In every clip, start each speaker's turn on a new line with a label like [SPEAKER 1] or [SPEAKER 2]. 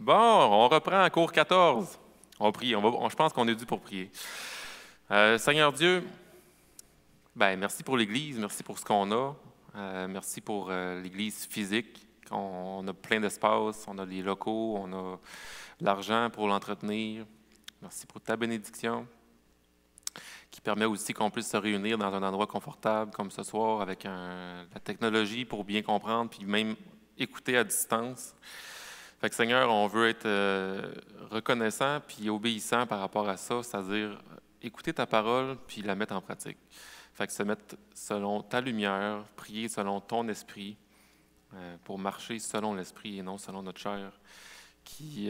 [SPEAKER 1] Bon, on reprend en cours 14. On prie, je pense qu'on est dû pour prier. Seigneur Dieu, merci pour l'Église, merci pour ce qu'on a. Merci pour l'Église physique. On a plein d'espace, on a les locaux, on a l'argent pour l'entretenir. Merci pour ta bénédiction qui permet aussi qu'on puisse se réunir dans un endroit confortable comme ce soir avec la technologie pour bien comprendre puis même écouter à distance. Fait que Seigneur, on veut être reconnaissant puis obéissant par rapport à ça, c'est-à-dire écouter ta parole puis la mettre en pratique. Fait que se mettre selon ta lumière, prier selon ton esprit, pour marcher selon l'esprit et non selon notre chair, qui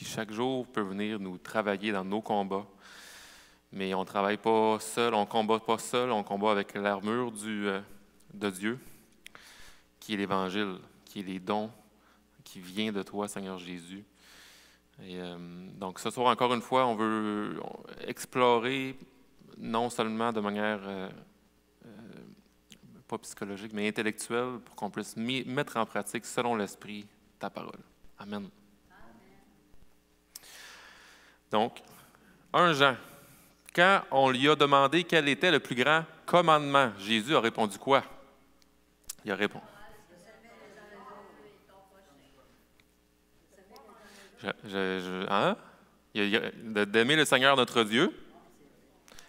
[SPEAKER 1] chaque jour peut venir nous travailler dans nos combats. Mais on ne travaille pas seul, on ne combat pas seul, on combat avec l'armure de Dieu, qui est l'Évangile, qui est les dons, qui vient de toi, Seigneur Jésus. Et, donc, ce soir, encore une fois, on veut explorer, non seulement de manière pas psychologique, mais intellectuelle, pour qu'on puisse mettre en pratique, selon l'Esprit, ta parole. Amen. Donc, 1 Jean. Quand on lui a demandé quel était le plus grand commandement, Jésus a répondu quoi? Il a répondu. D'aimer le Seigneur notre Dieu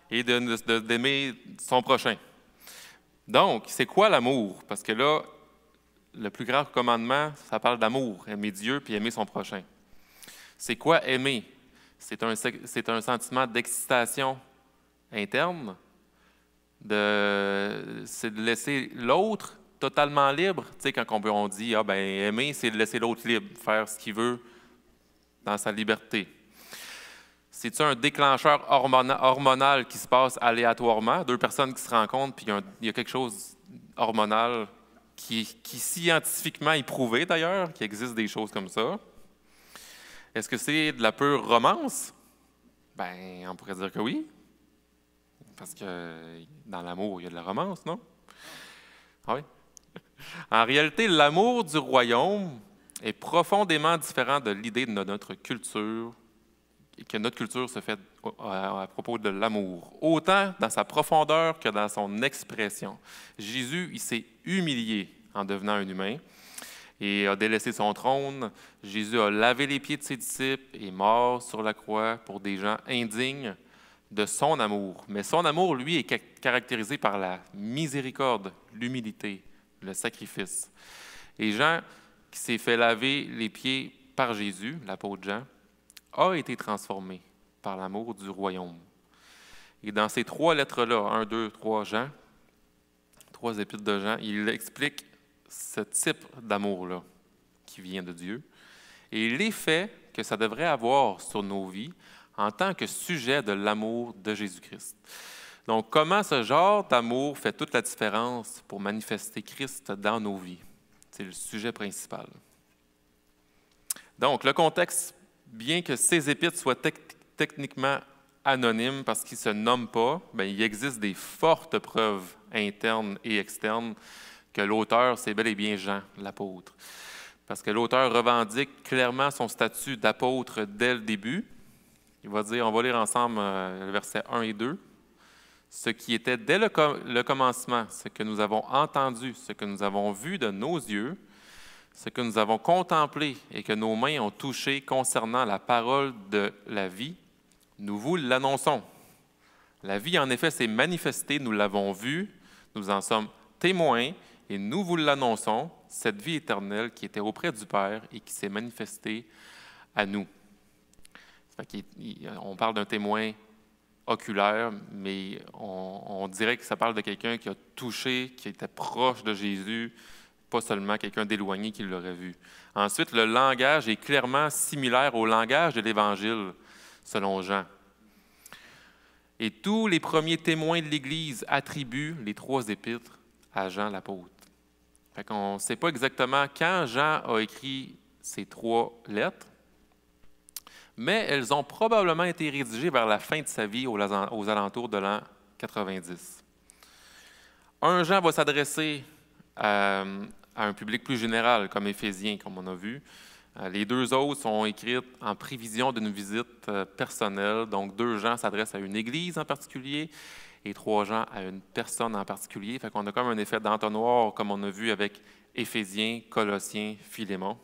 [SPEAKER 1] et d'aimer son prochain. Donc, c'est quoi l'amour? Parce que là, le plus grand commandement, ça parle d'amour, aimer Dieu puis aimer son prochain. C'est quoi aimer? C'est un sentiment d'excitation interne, c'est de laisser l'autre totalement libre. Tu sais, quand on dit aimer, c'est de laisser l'autre libre, faire ce qu'il veut dans sa liberté. C'est-tu un déclencheur hormonal qui se passe aléatoirement? Deux personnes qui se rencontrent, puis il y a quelque chose hormonal qui scientifiquement est prouvé d'ailleurs, qu'il existe des choses comme ça. Est-ce que c'est de la pure romance? On pourrait dire que oui. Parce que dans l'amour, il y a de la romance, non? Ah oui. En réalité, l'amour du royaume est profondément différent de l'idée de notre culture, et que notre culture se fait à propos de l'amour, autant dans sa profondeur que dans son expression. Jésus, il s'est humilié en devenant un humain et a délaissé son trône. Jésus a lavé les pieds de ses disciples et est mort sur la croix pour des gens indignes de son amour. Mais son amour, lui, est caractérisé par la miséricorde, l'humilité, le sacrifice. Et Jean, qui s'est fait laver les pieds par Jésus, l'apôtre Jean, a été transformé par l'amour du royaume. Et dans ces 3 lettres-là, 1, 2, 3 Jean, 3 épîtres de Jean, il explique ce type d'amour-là qui vient de Dieu et l'effet que ça devrait avoir sur nos vies en tant que sujet de l'amour de Jésus-Christ. Donc, comment ce genre d'amour fait toute la différence pour manifester Christ dans nos vies? C'est le sujet principal. Donc, le contexte, bien que ces épîtres soient techniquement anonymes parce qu'ils ne se nomment pas, il existe des fortes preuves internes et externes que l'auteur, c'est bel et bien Jean, l'apôtre. Parce que l'auteur revendique clairement son statut d'apôtre dès le début. Il va dire, on va lire ensemble le verset 1 et 2. Ce qui était dès le commencement, ce que nous avons entendu, ce que nous avons vu de nos yeux, ce que nous avons contemplé et que nos mains ont touché concernant la parole de la vie, nous vous l'annonçons. La vie, en effet, s'est manifestée, nous l'avons vue, nous en sommes témoins et nous vous l'annonçons, cette vie éternelle qui était auprès du Père et qui s'est manifestée à nous. On parle d'un témoin oculaire, mais on dirait que ça parle de quelqu'un qui a touché, qui était proche de Jésus, pas seulement quelqu'un d'éloigné qui l'aurait vu. Ensuite, le langage est clairement similaire au langage de l'Évangile, selon Jean. Et tous les premiers témoins de l'Église attribuent les 3 épîtres à Jean l'apôtre. On ne sait pas exactement quand Jean a écrit ces 3 lettres, mais elles ont probablement été rédigées vers la fin de sa vie, aux alentours de l'an 90. 1 Jean va s'adresser à un public plus général, comme Éphésiens, comme on a vu, Les 2 autres sont écrites en prévision d'une visite personnelle. Donc, 2 Jean s'adresse à une église en particulier et 3 Jean à une personne en particulier. Fait qu'on a comme un effet d'entonnoir, comme on a vu avec Éphésiens, Colossiens, Philémon.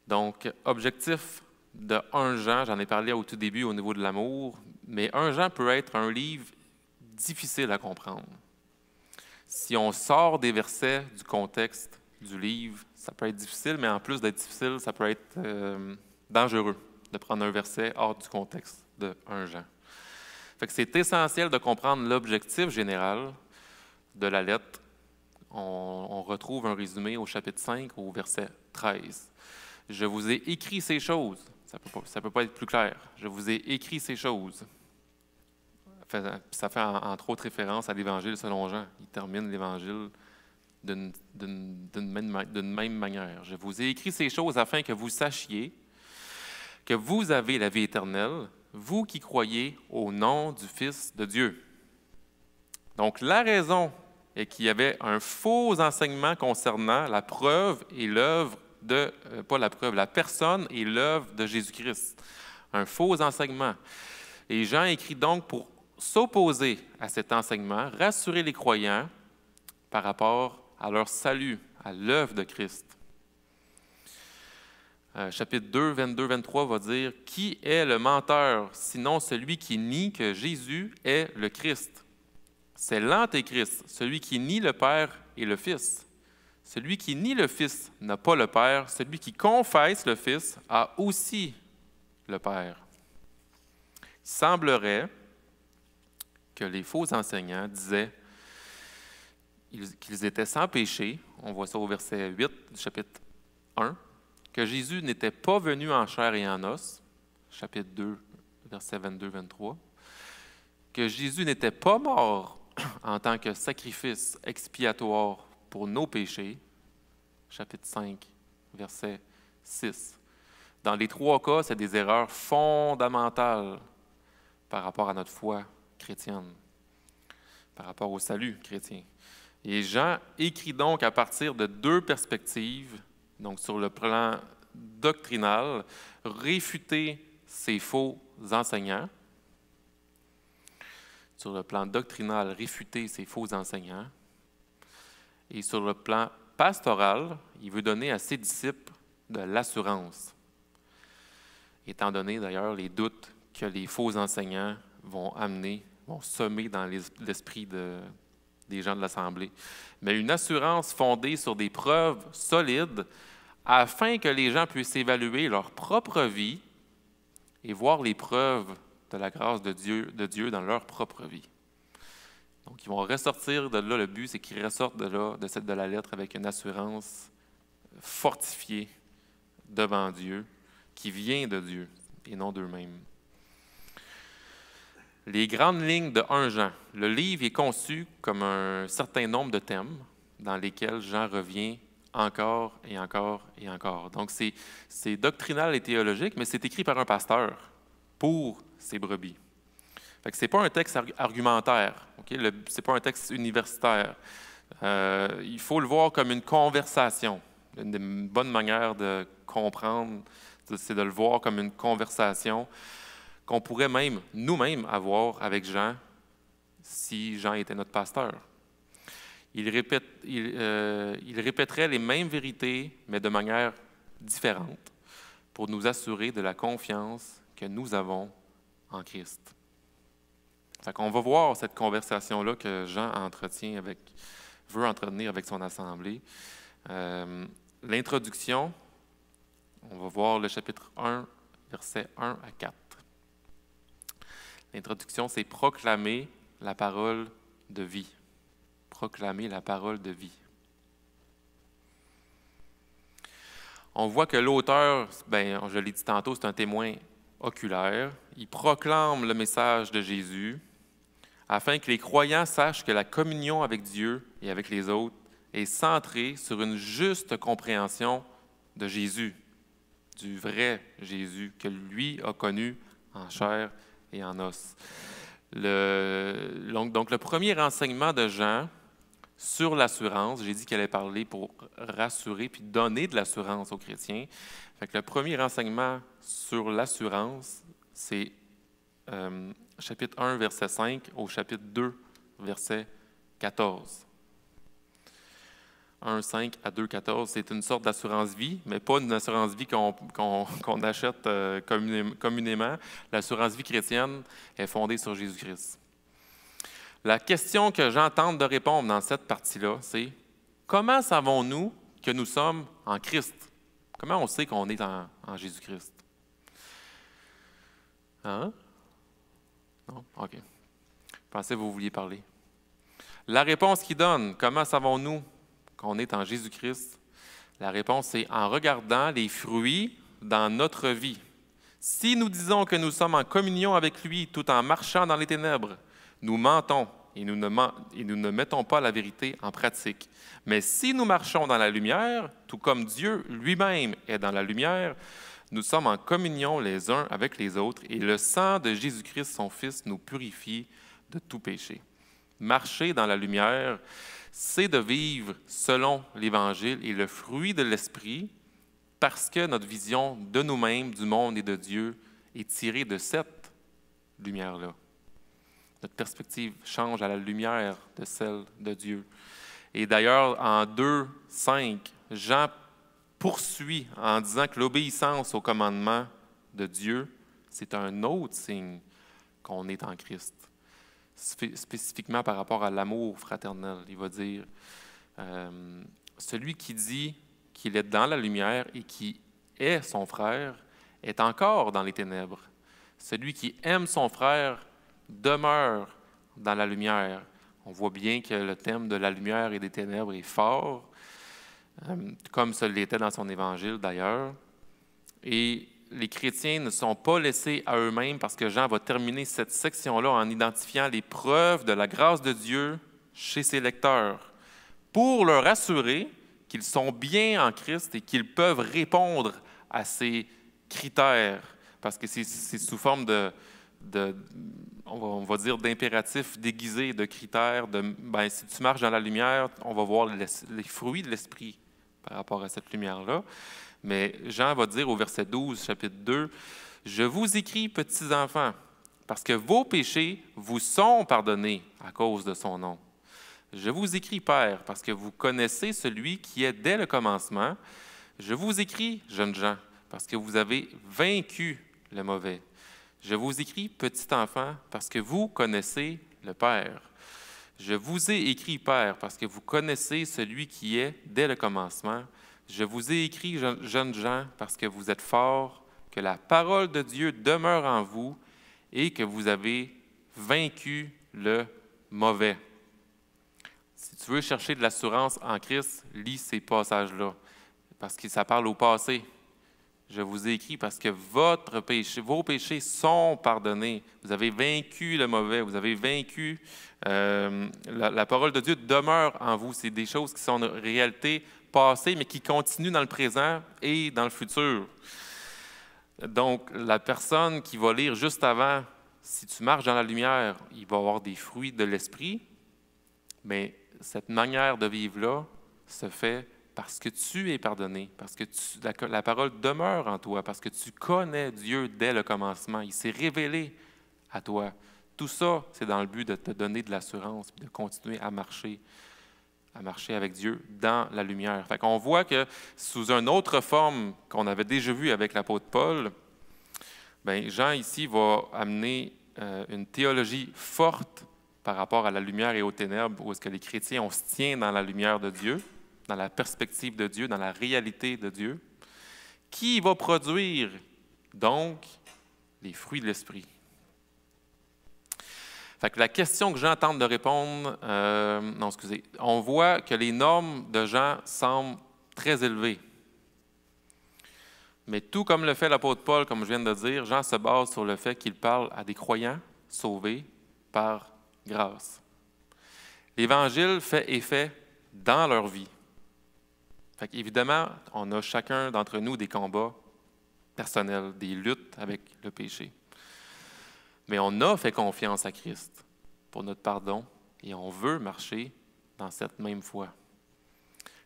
[SPEAKER 1] Donc, objectif de 1 Jean, j'en ai parlé au tout début au niveau de l'amour, mais 1 Jean peut être un livre difficile à comprendre. Si on sort des versets du contexte du livre, ça peut être difficile, mais en plus d'être difficile, ça peut être dangereux de prendre un verset hors du contexte de 1 Jean. Fait que c'est essentiel de comprendre l'objectif général de la lettre. On retrouve un résumé au chapitre 5, au verset 13. Je vous ai écrit ces choses. Ça peut pas être plus clair. Je vous ai écrit ces choses. Ça fait entre autres référence à l'Évangile selon Jean. Il termine l'Évangile d'une même manière. Je vous ai écrit ces choses afin que vous sachiez que vous avez la vie éternelle, vous qui croyez au nom du Fils de Dieu. Donc, la raison est qu'il y avait un faux enseignement concernant la preuve et l'œuvre de, pas la preuve, la personne et l'œuvre de Jésus-Christ. Un faux enseignement. Et Jean écrit donc pour s'opposer à cet enseignement, rassurer les croyants par rapport à leur salut, à l'œuvre de Christ. Chapitre 2, 22-23 va dire « Qui est le menteur, sinon celui qui nie que Jésus est le Christ? C'est l'Antéchrist, celui qui nie le Père et le Fils. Celui qui nie le Fils n'a pas le Père, celui qui confesse le Fils a aussi le Père. » Il semblerait que les faux enseignants disaient qu'ils étaient sans péché, on voit ça au verset 8 du chapitre 1, que Jésus n'était pas venu en chair et en os, chapitre 2, verset 22-23, que Jésus n'était pas mort en tant que sacrifice expiatoire pour nos péchés, chapitre 5, verset 6. Dans les 3 cas, c'est des erreurs fondamentales par rapport à notre foi chrétienne, par rapport au salut chrétien. Et Jean écrit donc à partir de 2 perspectives, donc sur le plan doctrinal, réfuter ces faux enseignants. Sur le plan doctrinal, réfuter ces faux enseignants. Et sur le plan pastoral, il veut donner à ses disciples de l'assurance, étant donné d'ailleurs les doutes que les faux enseignants vont semer dans l'esprit des gens de l'Assemblée. Mais une assurance fondée sur des preuves solides afin que les gens puissent évaluer leur propre vie et voir les preuves de la grâce de Dieu dans leur propre vie. Donc, ils vont ressortir de là, le but, c'est qu'ils ressortent de la lettre avec une assurance fortifiée devant Dieu, qui vient de Dieu et non d'eux-mêmes. Les grandes lignes de 1 Jean. Le livre est conçu comme un certain nombre de thèmes dans lesquels Jean revient encore et encore et encore. Donc, c'est doctrinal et théologique, mais c'est écrit par un pasteur pour ses brebis. Ce n'est pas un texte argumentaire, okay? Ce n'est pas un texte universitaire. Il faut le voir comme une conversation. Une bonne manière de comprendre, c'est de le voir comme une conversation qu'on pourrait même nous-mêmes avoir avec Jean si Jean était notre pasteur. Il répéterait les mêmes vérités, mais de manière différente, pour nous assurer de la confiance que nous avons en Christ. Fait qu'on va voir cette conversation-là que Jean veut entretenir avec son assemblée. L'introduction, on va voir le chapitre 1, versets 1 à 4. L'introduction, c'est proclamer la parole de vie. Proclamer la parole de vie. On voit que l'auteur, je l'ai dit tantôt, c'est un témoin oculaire. Il proclame le message de Jésus afin que les croyants sachent que la communion avec Dieu et avec les autres est centrée sur une juste compréhension de Jésus, du vrai Jésus que lui a connu en chair et en os. Donc, le premier enseignement de Jean sur l'assurance. J'ai dit qu'elle allait parler pour rassurer puis donner de l'assurance aux chrétiens. Fait que le premier renseignement sur l'assurance, c'est chapitre 1, verset 5 au chapitre 2, verset 14. 1,5 à 2,14, c'est une sorte d'assurance-vie, mais pas une assurance-vie qu'on achète communément. L'assurance-vie chrétienne est fondée sur Jésus-Christ. La question que Jean tente de répondre dans cette partie-là, c'est « Comment savons-nous que nous sommes en Christ? Comment on sait qu'on est en Jésus-Christ? » Hein? Non? OK. Je pensais que vous vouliez parler. La réponse qu'il donne, « Comment savons-nous qu'on est en Jésus-Christ? » La réponse, c'est en regardant les fruits dans notre vie. Si nous disons que nous sommes en communion avec lui tout en marchant dans les ténèbres, nous mentons et nous ne mettons pas la vérité en pratique. Mais si nous marchons dans la lumière, tout comme Dieu lui-même est dans la lumière, nous sommes en communion les uns avec les autres et le sang de Jésus-Christ, son Fils, nous purifie de tout péché. Marcher dans la lumière, c'est de vivre selon l'Évangile et le fruit de l'Esprit parce que notre vision de nous-mêmes, du monde et de Dieu est tirée de cette lumière-là. Notre perspective change à la lumière de celle de Dieu. Et d'ailleurs, en 2,5, Jean poursuit en disant que l'obéissance au commandement de Dieu, c'est un autre signe qu'on est en Christ. Spécifiquement par rapport à l'amour fraternel. Il va dire, celui qui dit qu'il est dans la lumière et qui est son frère est encore dans les ténèbres. Celui qui aime son frère demeure dans la lumière. On voit bien que le thème de la lumière et des ténèbres est fort, comme ce l'était dans son évangile d'ailleurs. Et les chrétiens ne sont pas laissés à eux-mêmes parce que Jean va terminer cette section-là en identifiant les preuves de la grâce de Dieu chez ses lecteurs pour leur assurer qu'ils sont bien en Christ et qu'ils peuvent répondre à ces critères parce que c'est sous forme on va dire d'impératifs déguisés, de critères, si tu marches dans la lumière, on va voir les fruits de l'Esprit par rapport à cette lumière-là. Mais Jean va dire au verset 12, chapitre 2, « Je vous écris, petits enfants, parce que vos péchés vous sont pardonnés à cause de son nom. Je vous écris, Père, parce que vous connaissez celui qui est dès le commencement. Je vous écris, jeunes gens, parce que vous avez vaincu le mauvais. Je vous écris, petits enfants, parce que vous connaissez le Père. Je vous ai écrit, Père, parce que vous connaissez celui qui est dès le commencement. Je vous ai écrit, jeunes gens, parce que vous êtes forts, que la parole de Dieu demeure en vous et que vous avez vaincu le mauvais. » Si tu veux chercher de l'assurance en Christ, lis ces passages-là, parce que ça parle au passé. Je vous ai écrit parce que vos péchés sont pardonnés. Vous avez vaincu le mauvais, vous avez vaincu. La parole de Dieu demeure en vous. C'est des choses qui sont en réalité passées, mais qui continuent dans le présent et dans le futur. Donc, la personne qui va lire juste avant, si tu marches dans la lumière, il va avoir des fruits de l'esprit, mais cette manière de vivre-là se fait parce que tu es pardonné, parce que la parole demeure en toi, parce que tu connais Dieu dès le commencement. Il s'est révélé à toi. Tout ça, c'est dans le but de te donner de l'assurance, de continuer à marcher avec Dieu dans la lumière. Fait qu'on voit que sous une autre forme qu'on avait déjà vue avec l'apôtre Paul, Jean ici va amener une théologie forte par rapport à la lumière et aux ténèbres, où est-ce que les chrétiens, on se tient dans la lumière de Dieu, dans la perspective de Dieu, dans la réalité de Dieu, qui va produire donc les fruits de l'Esprit. Fait que la question que Jean tente de répondre, on voit que les normes de Jean semblent très élevées. Mais tout comme le fait l'apôtre Paul, comme je viens de dire, Jean se base sur le fait qu'il parle à des croyants sauvés par grâce. L'Évangile fait effet dans leur vie. Fait qu'évidemment, on a chacun d'entre nous des combats personnels, des luttes avec le péché. Mais on a fait confiance à Christ pour notre pardon et on veut marcher dans cette même foi.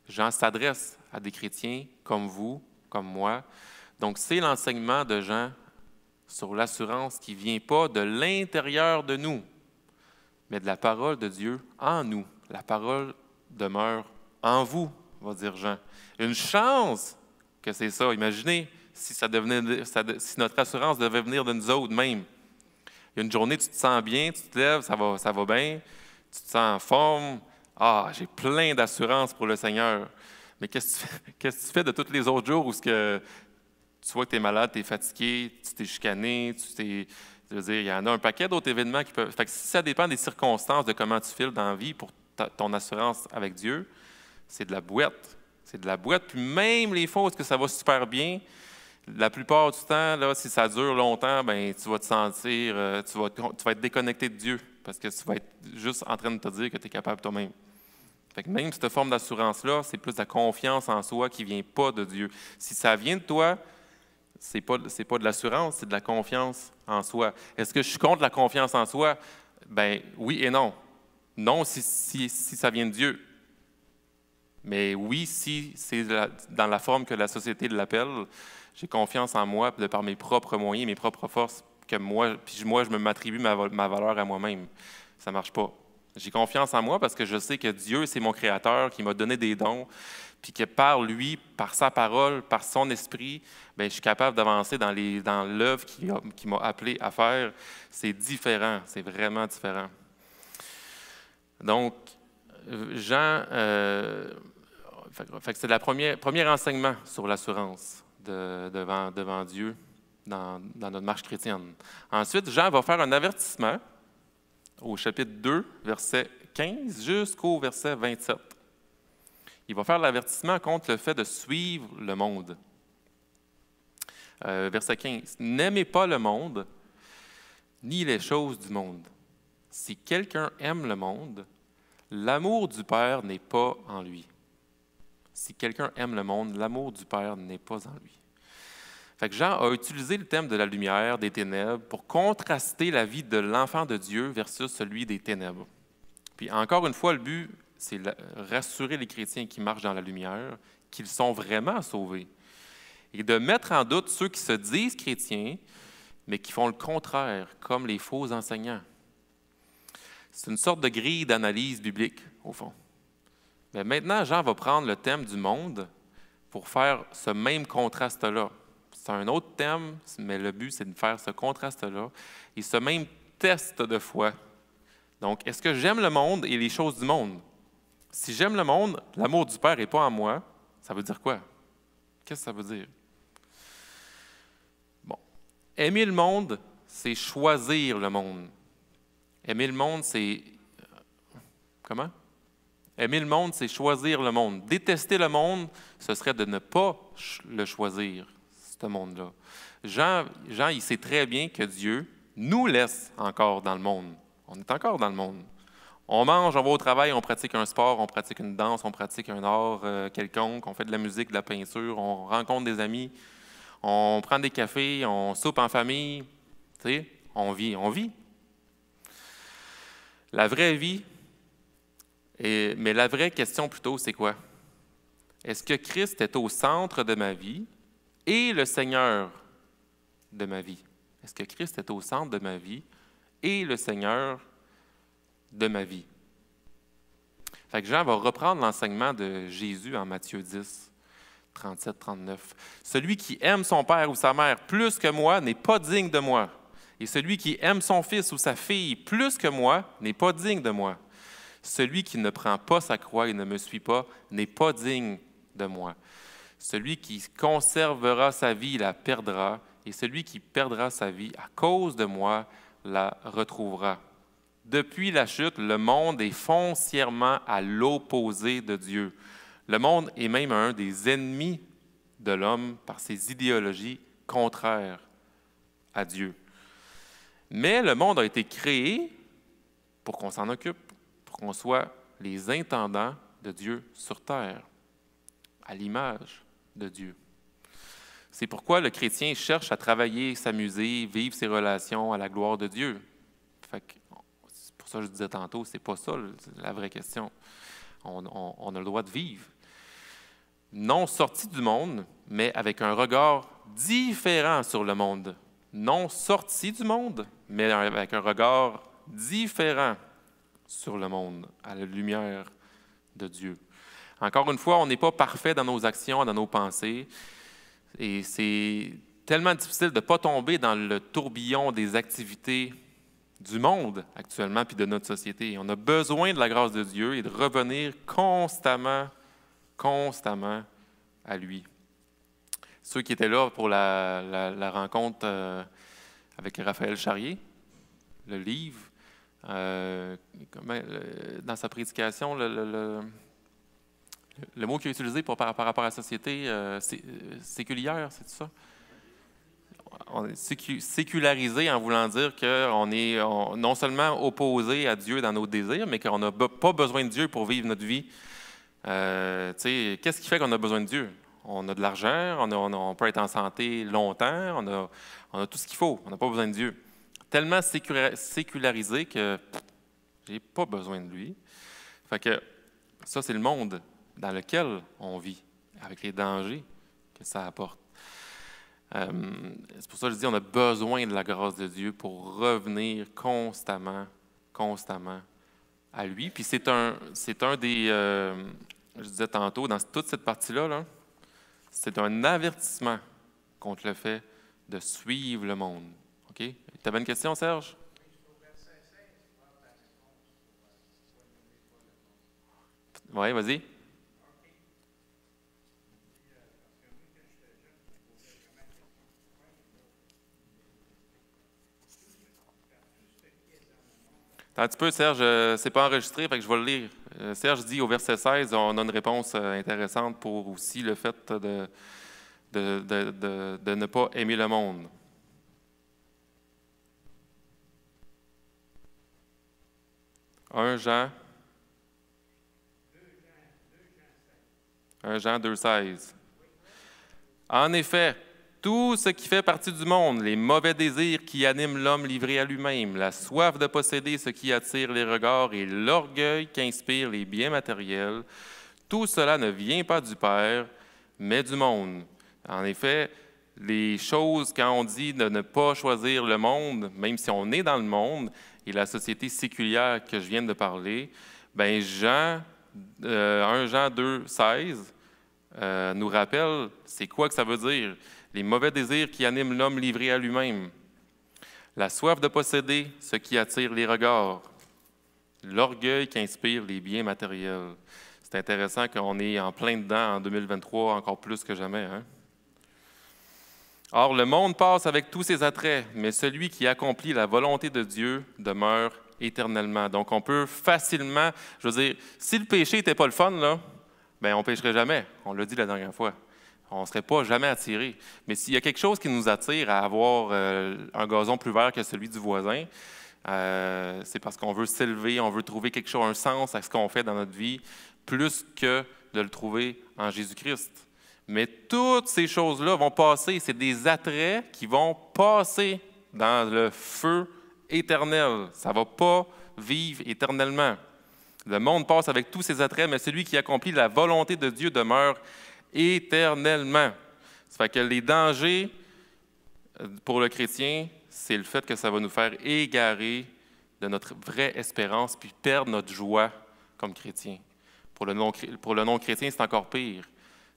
[SPEAKER 1] Jean s'adresse à des chrétiens comme vous, comme moi. Donc, c'est l'enseignement de Jean sur l'assurance qui ne vient pas de l'intérieur de nous, mais de la parole de Dieu en nous. La parole demeure en vous, va dire Jean. Une chance que c'est ça. Imaginez si si notre assurance devait venir de nous autres même. Il y a une journée, tu te sens bien, tu te lèves, ça va bien, tu te sens en forme. Ah, j'ai plein d'assurance pour le Seigneur. Mais qu'est-ce que tu fais de tous les autres jours où tu vois que tu es malade, tu es fatigué, tu t'es chicané, je veux dire, il y en a un paquet d'autres événements qui peuvent. Fait que si ça dépend des circonstances, de comment tu files dans la vie pour ton assurance avec Dieu, c'est de la boîte. C'est de la boîte. Puis même les fois où ça va super bien, la plupart du temps, là, si ça dure longtemps, ben tu vas te sentir, tu vas être déconnecté de Dieu parce que tu vas être juste en train de te dire que tu es capable toi-même. Fait que même cette forme d'assurance-là, c'est plus de la confiance en soi qui ne vient pas de Dieu. Si ça vient de toi, c'est pas de l'assurance, c'est de la confiance en soi. Est-ce que je suis contre la confiance en soi? Ben oui et non. Non si ça vient de Dieu. Mais oui, si c'est dans la forme que la société l'appelle, j'ai confiance en moi de par mes propres moyens, mes propres forces, puis moi, je m'attribue ma valeur à moi-même. Ça ne marche pas. J'ai confiance en moi parce que je sais que Dieu, c'est mon Créateur, qui m'a donné des dons, puis que par lui, par sa parole, par son esprit, bien, je suis capable d'avancer dans l'œuvre qu'il m'a appelé à faire. C'est différent, c'est vraiment différent. Donc, Jean, c'est le premier enseignement sur l'assurance devant Dieu dans notre marche chrétienne. Ensuite, Jean va faire un avertissement au chapitre 2, verset 15 jusqu'au verset 27. Il va faire l'avertissement contre le fait de suivre le monde. Verset 15. « N'aimez pas le monde, ni les choses du monde. Si quelqu'un aime le monde, l'amour du Père n'est pas en lui. » Si quelqu'un aime le monde, l'amour du Père n'est pas en lui. Fait que Jean a utilisé le thème de la lumière, des ténèbres, pour contraster la vie de l'enfant de Dieu versus celui des ténèbres. Puis encore une fois, le but, c'est de rassurer les chrétiens qui marchent dans la lumière qu'ils sont vraiment sauvés. Et de mettre en doute ceux qui se disent chrétiens, mais qui font le contraire, comme les faux enseignants. C'est une sorte de grille d'analyse biblique, au fond. Mais maintenant, Jean va prendre le thème du monde pour faire ce même contraste-là. C'est un autre thème, mais le but, c'est de faire ce contraste-là et ce même test de foi. Donc, est-ce que j'aime le monde et les choses du monde? Si j'aime le monde, l'amour du Père n'est pas en moi, ça veut dire quoi? Qu'est-ce que ça veut dire? Bon. Aimer le monde, c'est choisir le monde. Aimer le monde, c'est... Comment? Aimer le monde, c'est choisir le monde. Détester le monde, ce serait de ne pas le choisir, ce monde-là. Jean, il sait très bien que Dieu nous laisse encore dans le monde. On est encore dans le monde. On mange, on va au travail, on pratique un sport, on pratique une danse, on pratique un art quelconque, on fait de la musique, de la peinture, on rencontre des amis, on prend des cafés, on soupe en famille. Tu sais, on vit. La vraie vie, mais la vraie question plutôt, c'est quoi? Est-ce que Christ est au centre de ma vie et le Seigneur de ma vie? Est-ce que Christ est au centre de ma vie et le Seigneur de ma vie? Fait que Jean va reprendre l'enseignement de Jésus en Matthieu 10, 37-39. « Celui qui aime son père ou sa mère plus que moi n'est pas digne de moi. Et celui qui aime son fils ou sa fille plus que moi n'est pas digne de moi. Celui qui ne prend pas sa croix et ne me suit pas n'est pas digne de moi. Celui qui conservera sa vie la perdra, et celui qui perdra sa vie à cause de moi la retrouvera. » Depuis la chute, le monde est foncièrement à l'opposé de Dieu. Le monde est même un des ennemis de l'homme par ses idéologies contraires à Dieu. Mais le monde a été créé pour qu'on s'en occupe, pour qu'on soit les intendants de Dieu sur terre, à l'image de Dieu. C'est pourquoi le chrétien cherche à travailler, s'amuser, vivre ses relations à la gloire de Dieu. C'est pour ça que je disais tantôt, c'est pas ça la vraie question. On a le droit de vivre. Non sortis du monde, mais avec un regard différent sur le monde. Non sortis du monde, mais avec un regard différent sur le monde, à la lumière de Dieu. Encore une fois, on n'est pas parfait dans nos actions, dans nos pensées, et c'est tellement difficile de ne pas tomber dans le tourbillon des activités du monde actuellement, puis de notre société. On a besoin de la grâce de Dieu et de revenir constamment à lui. Ceux qui étaient là pour la rencontre avec Raphaël Charrier, le livre, dans sa prédication, le mot qu'il a utilisé par rapport à la société séculière, c'est ça? On est sécularisé en voulant dire qu'on est non seulement opposé à Dieu dans nos désirs, mais qu'on n'a pas besoin de Dieu pour vivre notre vie. Qu'est-ce qui fait qu'on a besoin de Dieu? On a de l'argent, on peut être en santé longtemps, on a tout ce qu'il faut, on n'a pas besoin de Dieu. Tellement sécularisé que je n'ai pas besoin de lui. Fait que ça, c'est le monde dans lequel on vit, avec les dangers que ça apporte. C'est pour ça que je dis qu'on a besoin de la grâce de Dieu pour revenir constamment à lui. Puis c'est un des, je disais tantôt, dans toute cette partie-là, c'est un avertissement contre le fait de suivre le monde. OK? Tu avais une question, Serge? Oui, vas-y. Un petit peu, Serge, c'est pas enregistré, fait que je vais le lire. Serge dit au verset 16, on a une réponse intéressante pour aussi le fait de ne pas aimer le monde. Jean 2,16. En effet, tout ce qui fait partie du monde, les mauvais désirs qui animent l'homme livré à lui-même, la soif de posséder ce qui attire les regards et l'orgueil qui inspire les biens matériels, tout cela ne vient pas du Père, mais du monde. En effet, les choses, quand on dit de ne pas choisir le monde, même si on est dans le monde, et la société séculière que je viens de parler, bien 1 Jean 2,16 nous rappelle c'est quoi que ça veut dire. Les mauvais désirs qui animent l'homme livré à lui-même, la soif de posséder ce qui attire les regards, l'orgueil qui inspire les biens matériels. C'est intéressant qu'on est en plein dedans en 2023, encore plus que jamais. Hein? Or, le monde passe avec tous ses attraits, mais celui qui accomplit la volonté de Dieu demeure éternellement. Donc, on peut facilement, je veux dire, si le péché n'était pas le fun, là, bien, on ne pécherait jamais. On l'a dit la dernière fois. On ne serait pas jamais attiré. Mais s'il y a quelque chose qui nous attire à avoir un gazon plus vert que celui du voisin, c'est parce qu'on veut s'élever, on veut trouver quelque chose, un sens à ce qu'on fait dans notre vie, plus que de le trouver en Jésus-Christ. Mais toutes ces choses-là vont passer. C'est des attraits qui vont passer dans le feu éternel. Ça ne va pas vivre éternellement. Le monde passe avec tous ses attraits, mais celui qui accomplit la volonté de Dieu demeure éternellement. Ça fait que les dangers pour le chrétien, c'est le fait que ça va nous faire égarer de notre vraie espérance puis perdre notre joie comme chrétien. Pour le non-chrétien, c'est encore pire.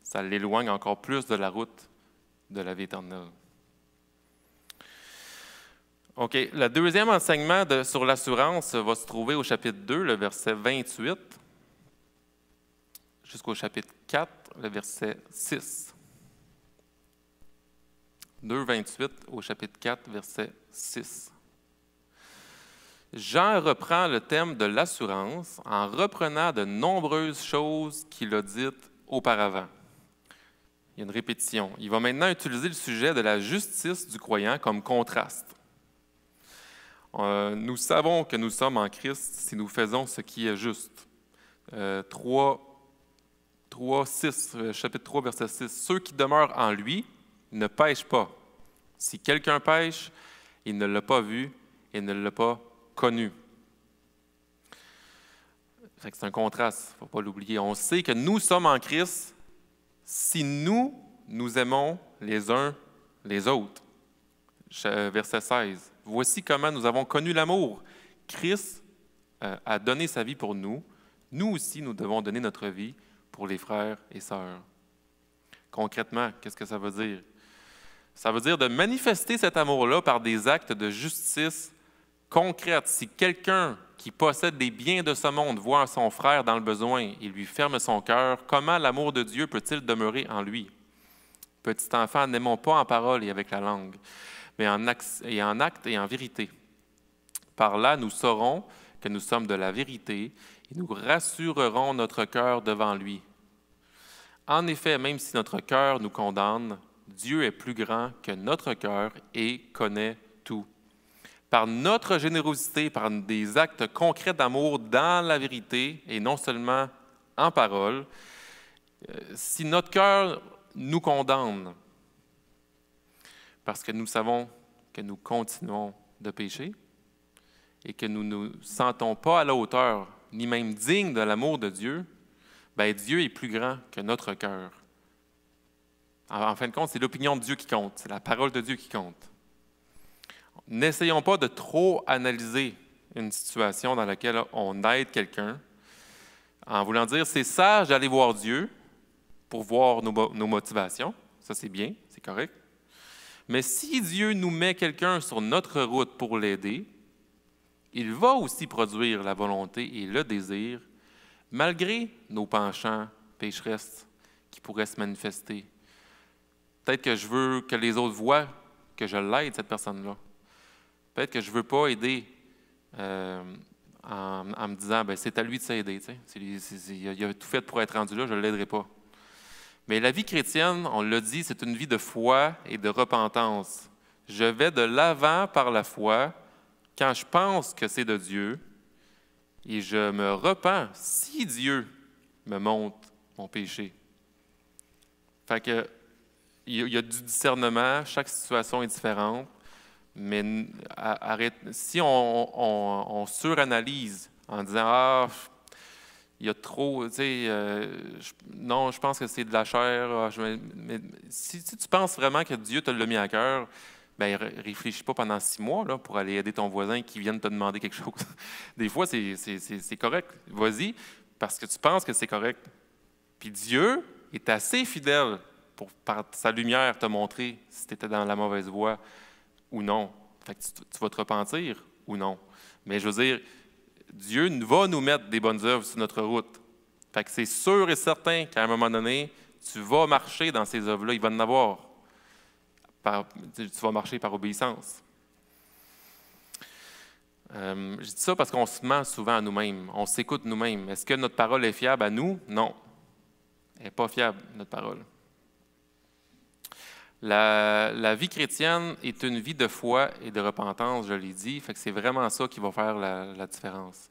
[SPEAKER 1] Ça l'éloigne encore plus de la route de la vie éternelle. OK. Le deuxième enseignement sur l'assurance va se trouver au chapitre 2, le verset 28, jusqu'au chapitre 4, le verset 6. 2, 28 au chapitre 4, verset 6. Jean reprend le thème de l'assurance en reprenant de nombreuses choses qu'il a dites auparavant. Il y a une répétition. Il va maintenant utiliser le sujet de la justice du croyant comme contraste. Nous savons que nous sommes en Christ si nous faisons ce qui est juste. 6, chapitre 3, verset 6. Ceux qui demeurent en lui ne pêchent pas. Si quelqu'un pêche, il ne l'a pas vu et ne l'a pas connu. C'est un contraste, il ne faut pas l'oublier. On sait que nous sommes en Christ si nous aimons les uns les autres. Verset 16. Voici comment nous avons connu l'amour. Christ a donné sa vie pour nous. Nous aussi, nous devons donner notre vie pour les frères et sœurs. Concrètement, qu'est-ce que ça veut dire? Ça veut dire de manifester cet amour-là par des actes de justice concrète. Si quelqu'un qui possède des biens de ce monde voit son frère dans le besoin et lui ferme son cœur, comment l'amour de Dieu peut-il demeurer en lui? Petit enfant, n'aimons pas en parole et avec la langue, mais en acte et en vérité. Par là, nous saurons que nous sommes de la vérité et nous rassurerons notre cœur devant lui. En effet, même si notre cœur nous condamne, Dieu est plus grand que notre cœur et connaît tout. Par notre générosité, par des actes concrets d'amour dans la vérité et non seulement en parole, si notre cœur nous condamne, parce que nous savons que nous continuons de pécher et que nous ne nous sentons pas à la hauteur, ni même dignes de l'amour de Dieu, bien, Dieu est plus grand que notre cœur. En fin de compte, c'est l'opinion de Dieu qui compte, c'est la parole de Dieu qui compte. N'essayons pas de trop analyser une situation dans laquelle on aide quelqu'un en voulant dire c'est sage d'aller voir Dieu pour voir nos motivations. Ça, c'est bien, c'est correct. Mais si Dieu nous met quelqu'un sur notre route pour l'aider, il va aussi produire la volonté et le désir, malgré nos penchants pécheresses qui pourraient se manifester. Peut-être que je veux que les autres voient que je l'aide, cette personne-là. Peut-être que je ne veux pas aider en me disant ben, c'est à lui de s'aider. Il a tout fait pour être rendu là, je ne l'aiderai pas. Mais la vie chrétienne, on l'a dit, c'est une vie de foi et de repentance. Je vais de l'avant par la foi quand je pense que c'est de Dieu et je me repens si Dieu me montre mon péché. Fait que, il y a du discernement, chaque situation est différente. Mais si on suranalyse en disant « Ah, il y a trop, tu sais, non, je pense que c'est de la chair. » Mais si tu penses vraiment que Dieu te l'a mis à cœur, bien, réfléchis pas pendant 6 mois là, pour aller aider ton voisin qui vient de te demander quelque chose. Des fois, c'est correct. Vas-y, parce que tu penses que c'est correct. Puis Dieu est assez fidèle pour, par sa lumière, te montrer si tu étais dans la mauvaise voie ou non. Fait que tu vas te repentir ou non. Mais je veux dire, Dieu va nous mettre des bonnes œuvres sur notre route. Fait que c'est sûr et certain qu'à un moment donné, tu vas marcher dans ces œuvres-là. Il va en avoir. Tu vas marcher par obéissance. Je dis ça parce qu'on se ment souvent à nous-mêmes. On s'écoute nous-mêmes. Est-ce que notre parole est fiable à nous? Non. Elle n'est pas fiable, notre parole. La vie chrétienne est une vie de foi et de repentance, je l'ai dit. Fait que c'est vraiment ça qui va faire la différence.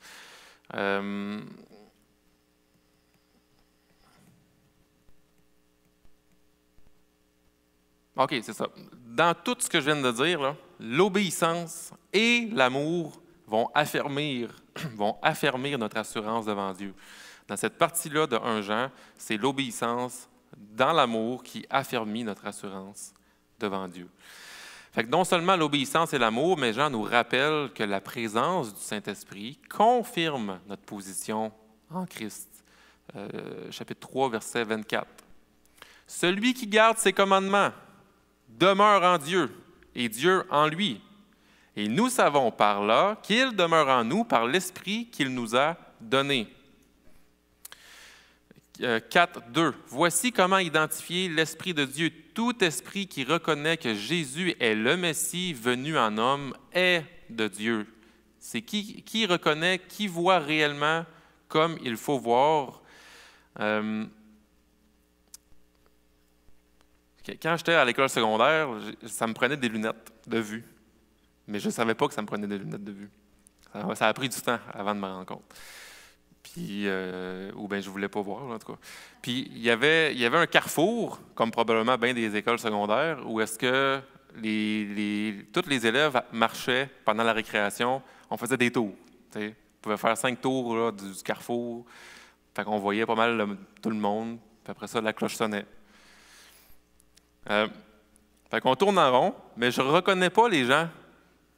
[SPEAKER 1] OK, c'est ça. Dans tout ce que je viens de dire, l'obéissance et l'amour vont affermir notre assurance devant Dieu. Dans cette partie-là de 1 Jean, c'est l'obéissance dans l'amour qui affermit notre assurance devant Dieu. Fait que non seulement l'obéissance et l'amour, mais Jean nous rappelle que la présence du Saint-Esprit confirme notre position en Christ. Chapitre 3, verset 24. « Celui qui garde ses commandements demeure en Dieu, et Dieu en lui. Et nous savons par là qu'il demeure en nous par l'Esprit qu'il nous a donné. » 4, 2. Voici comment identifier l'Esprit de Dieu. Tout esprit qui reconnaît que Jésus est le Messie venu en homme est de Dieu. C'est qui reconnaît, qui voit réellement comme il faut voir. Quand j'étais à l'école secondaire, ça me prenait des lunettes de vue. Mais je ne savais pas que ça me prenait des lunettes de vue. Ça a pris du temps avant de me rendre compte. Puis, ou bien je ne voulais pas voir, en tout cas. Puis, il y avait un carrefour, comme probablement bien des écoles secondaires, où est-ce que tous les élèves marchaient pendant la récréation, on faisait des tours. T'sais. pouvait faire 5 tours là, du carrefour. Fait qu'on voyait pas mal tout le monde. Puis après ça, la cloche sonnait. Fait qu'on tourne en rond, mais je ne reconnais pas les gens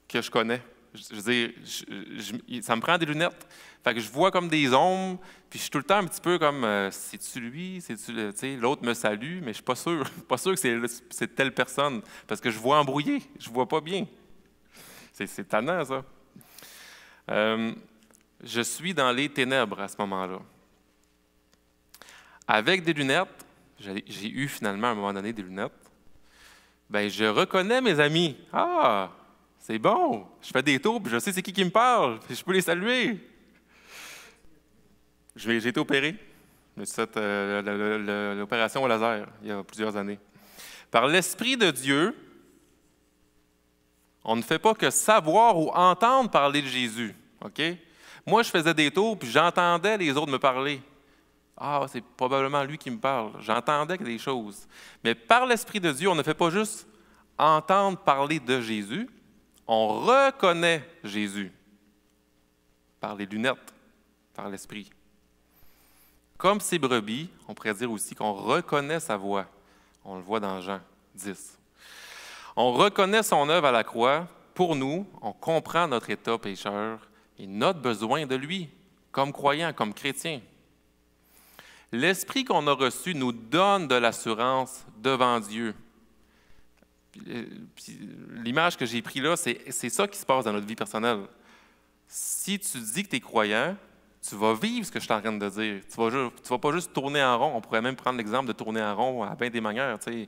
[SPEAKER 1] que je connais. Je veux dire, ça me prend des lunettes. Fait que je vois comme des ombres, puis je suis tout le temps un petit peu comme c'est-tu lui? C'est-tu l'autre me salue, mais je suis pas sûr. Pas sûr que c'est telle personne. Parce que je vois embrouillé, je vois pas bien. C'est tannant, ça. Je suis dans les ténèbres à ce moment-là. Avec des lunettes, j'ai eu finalement à un moment donné des lunettes. Bien, je reconnais mes amis. Ah, c'est bon. Je fais des tours, puis je sais c'est qui me parle, puis je peux les saluer. J'ai été opéré. Je me suis fait l'opération au laser il y a plusieurs années. Par l'Esprit de Dieu, on ne fait pas que savoir ou entendre parler de Jésus. OK? Moi, je faisais des tours, puis j'entendais les autres me parler. Ah, c'est probablement lui qui me parle. J'entendais des choses. Mais par l'Esprit de Dieu, on ne fait pas juste entendre parler de Jésus, on reconnaît Jésus par les lunettes, par l'Esprit. Comme ces brebis, on pourrait dire aussi qu'on reconnaît sa voix. On le voit dans Jean 10. On reconnaît son œuvre à la croix. Pour nous, on comprend notre état pécheur et notre besoin de lui, comme croyants, comme chrétiens. L'Esprit qu'on a reçu nous donne de l'assurance devant Dieu. Puis, l'image que j'ai prise là, c'est ça qui se passe dans notre vie personnelle. Si tu dis que tu es croyant, tu vas vivre ce que je suis en train de dire. Tu vas pas juste tourner en rond. On pourrait même prendre l'exemple de tourner en rond à bien des manières. Tu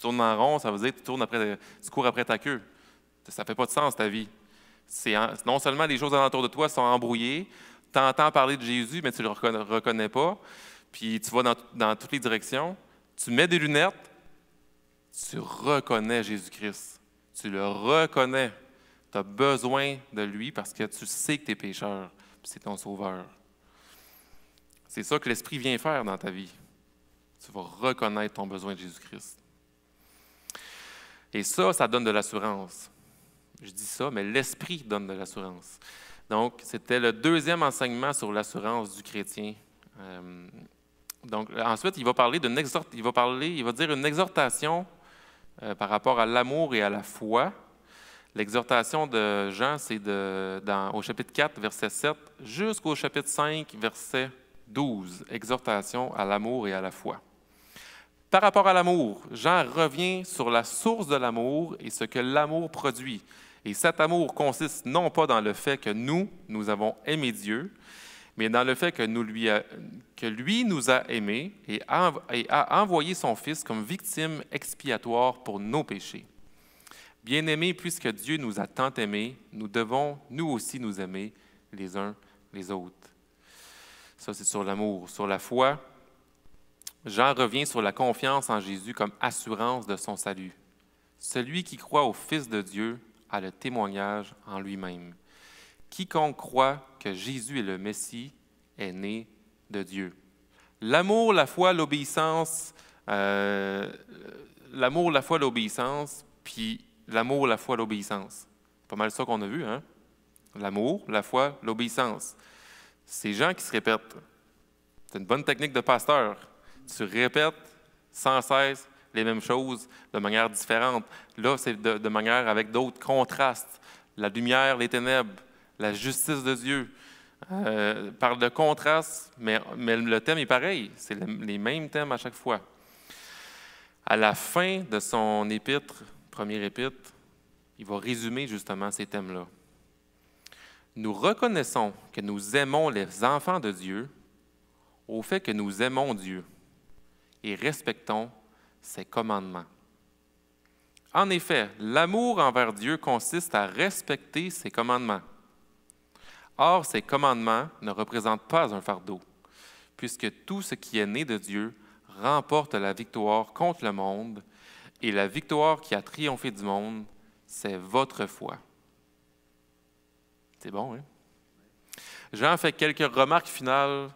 [SPEAKER 1] tournes en rond, ça veut dire que tu cours après ta queue. Ça ne fait pas de sens, ta vie. Non seulement les choses alentour de toi sont embrouillées, tu entends parler de Jésus, mais tu ne le reconnais pas, puis tu vas dans toutes les directions, tu mets des lunettes, tu reconnais Jésus-Christ. Tu le reconnais. Tu as besoin de lui parce que tu sais que tu es pécheur, puis c'est ton sauveur. C'est ça que l'Esprit vient faire dans ta vie. Tu vas reconnaître ton besoin de Jésus-Christ. Et ça donne de l'assurance. Je dis ça, mais l'Esprit donne de l'assurance. Donc, c'était le deuxième enseignement sur l'assurance du chrétien. Donc, ensuite, il va dire une exhortation par rapport à l'amour et à la foi. L'exhortation de Jean, c'est au chapitre 4, verset 7, jusqu'au chapitre 5, verset 12. Exhortation à l'amour et à la foi. Par rapport à l'amour, Jean revient sur la source de l'amour et ce que l'amour produit. Et cet amour consiste non pas dans le fait que nous avons aimé Dieu, mais dans le fait que lui nous a aimés et a envoyé son Fils comme victime expiatoire pour nos péchés. Bien-aimés, puisque Dieu nous a tant aimés, nous devons nous aussi nous aimer les uns les autres. Ça, c'est sur l'amour. Sur la foi, Jean revient sur la confiance en Jésus comme assurance de son salut. Celui qui croit au Fils de Dieu a le témoignage en lui-même. Quiconque croit que Jésus est le Messie est né de Dieu. L'amour, la foi, l'obéissance, puis l'amour, la foi, l'obéissance. C'est pas mal ça qu'on a vu, hein? L'amour, la foi, l'obéissance. C'est Jean qui se répète. C'est une bonne technique de pasteur. Tu répètes sans cesse les mêmes choses de manière différente. Là, c'est de manière avec d'autres contrastes. La lumière, les ténèbres, la justice de Dieu. Parle de contraste, mais le thème est pareil. C'est les mêmes thèmes à chaque fois. À la fin de son épître, premier épître, il va résumer justement ces thèmes-là. Nous reconnaissons que nous aimons les enfants de Dieu au fait que nous aimons Dieu et respectons ses commandements. En effet, l'amour envers Dieu consiste à respecter ses commandements. Or, ces commandements ne représentent pas un fardeau, puisque tout ce qui est né de Dieu remporte la victoire contre le monde, et la victoire qui a triomphé du monde, c'est votre foi. C'est bon, hein? Jean fait quelques remarques finales,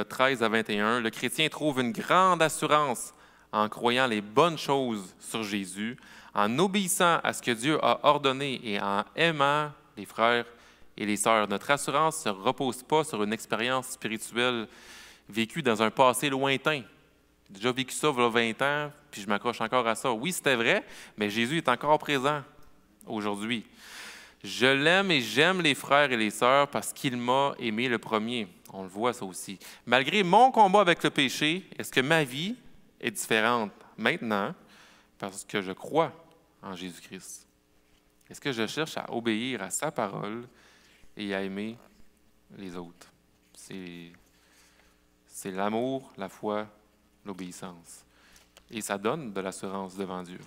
[SPEAKER 1] 13 à 21. Le chrétien trouve une grande assurance en croyant les bonnes choses sur Jésus, en obéissant à ce que Dieu a ordonné et en aimant les frères et les sœurs. Notre assurance ne se repose pas sur une expérience spirituelle vécue dans un passé lointain. J'ai déjà vécu ça il y a 20 ans, puis je m'accroche encore à ça. Oui, c'était vrai, mais Jésus est encore présent aujourd'hui. Je l'aime et j'aime les frères et les sœurs parce qu'il m'a aimé le premier. On le voit ça aussi. Malgré mon combat avec le péché, est-ce que ma vie est différente maintenant parce que je crois en Jésus-Christ? Est-ce que je cherche à obéir à sa parole et à aimer les autres? C'est l'amour, la foi, l'obéissance. Et ça donne de l'assurance devant Dieu.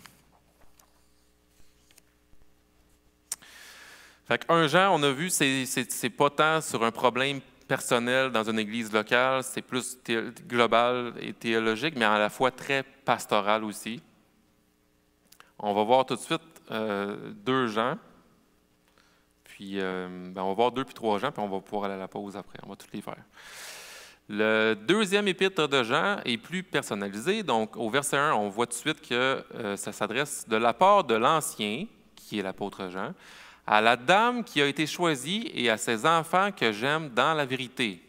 [SPEAKER 1] Fait que 1 Jean, on a vu, c'est pas tant sur un problème personnel dans une église locale, c'est plus global et théologique, mais à la fois très pastoral aussi. On va voir tout de suite 2 Jean, puis on va voir 2 puis 3 Jean, puis on va pouvoir aller à la pause après, on va toutes les faire. Le deuxième épître de Jean est plus personnalisé, donc au verset 1, on voit tout de suite que ça s'adresse de la part de l'ancien, qui est l'apôtre Jean, à la dame qui a été choisie et à ses enfants que j'aime dans la vérité.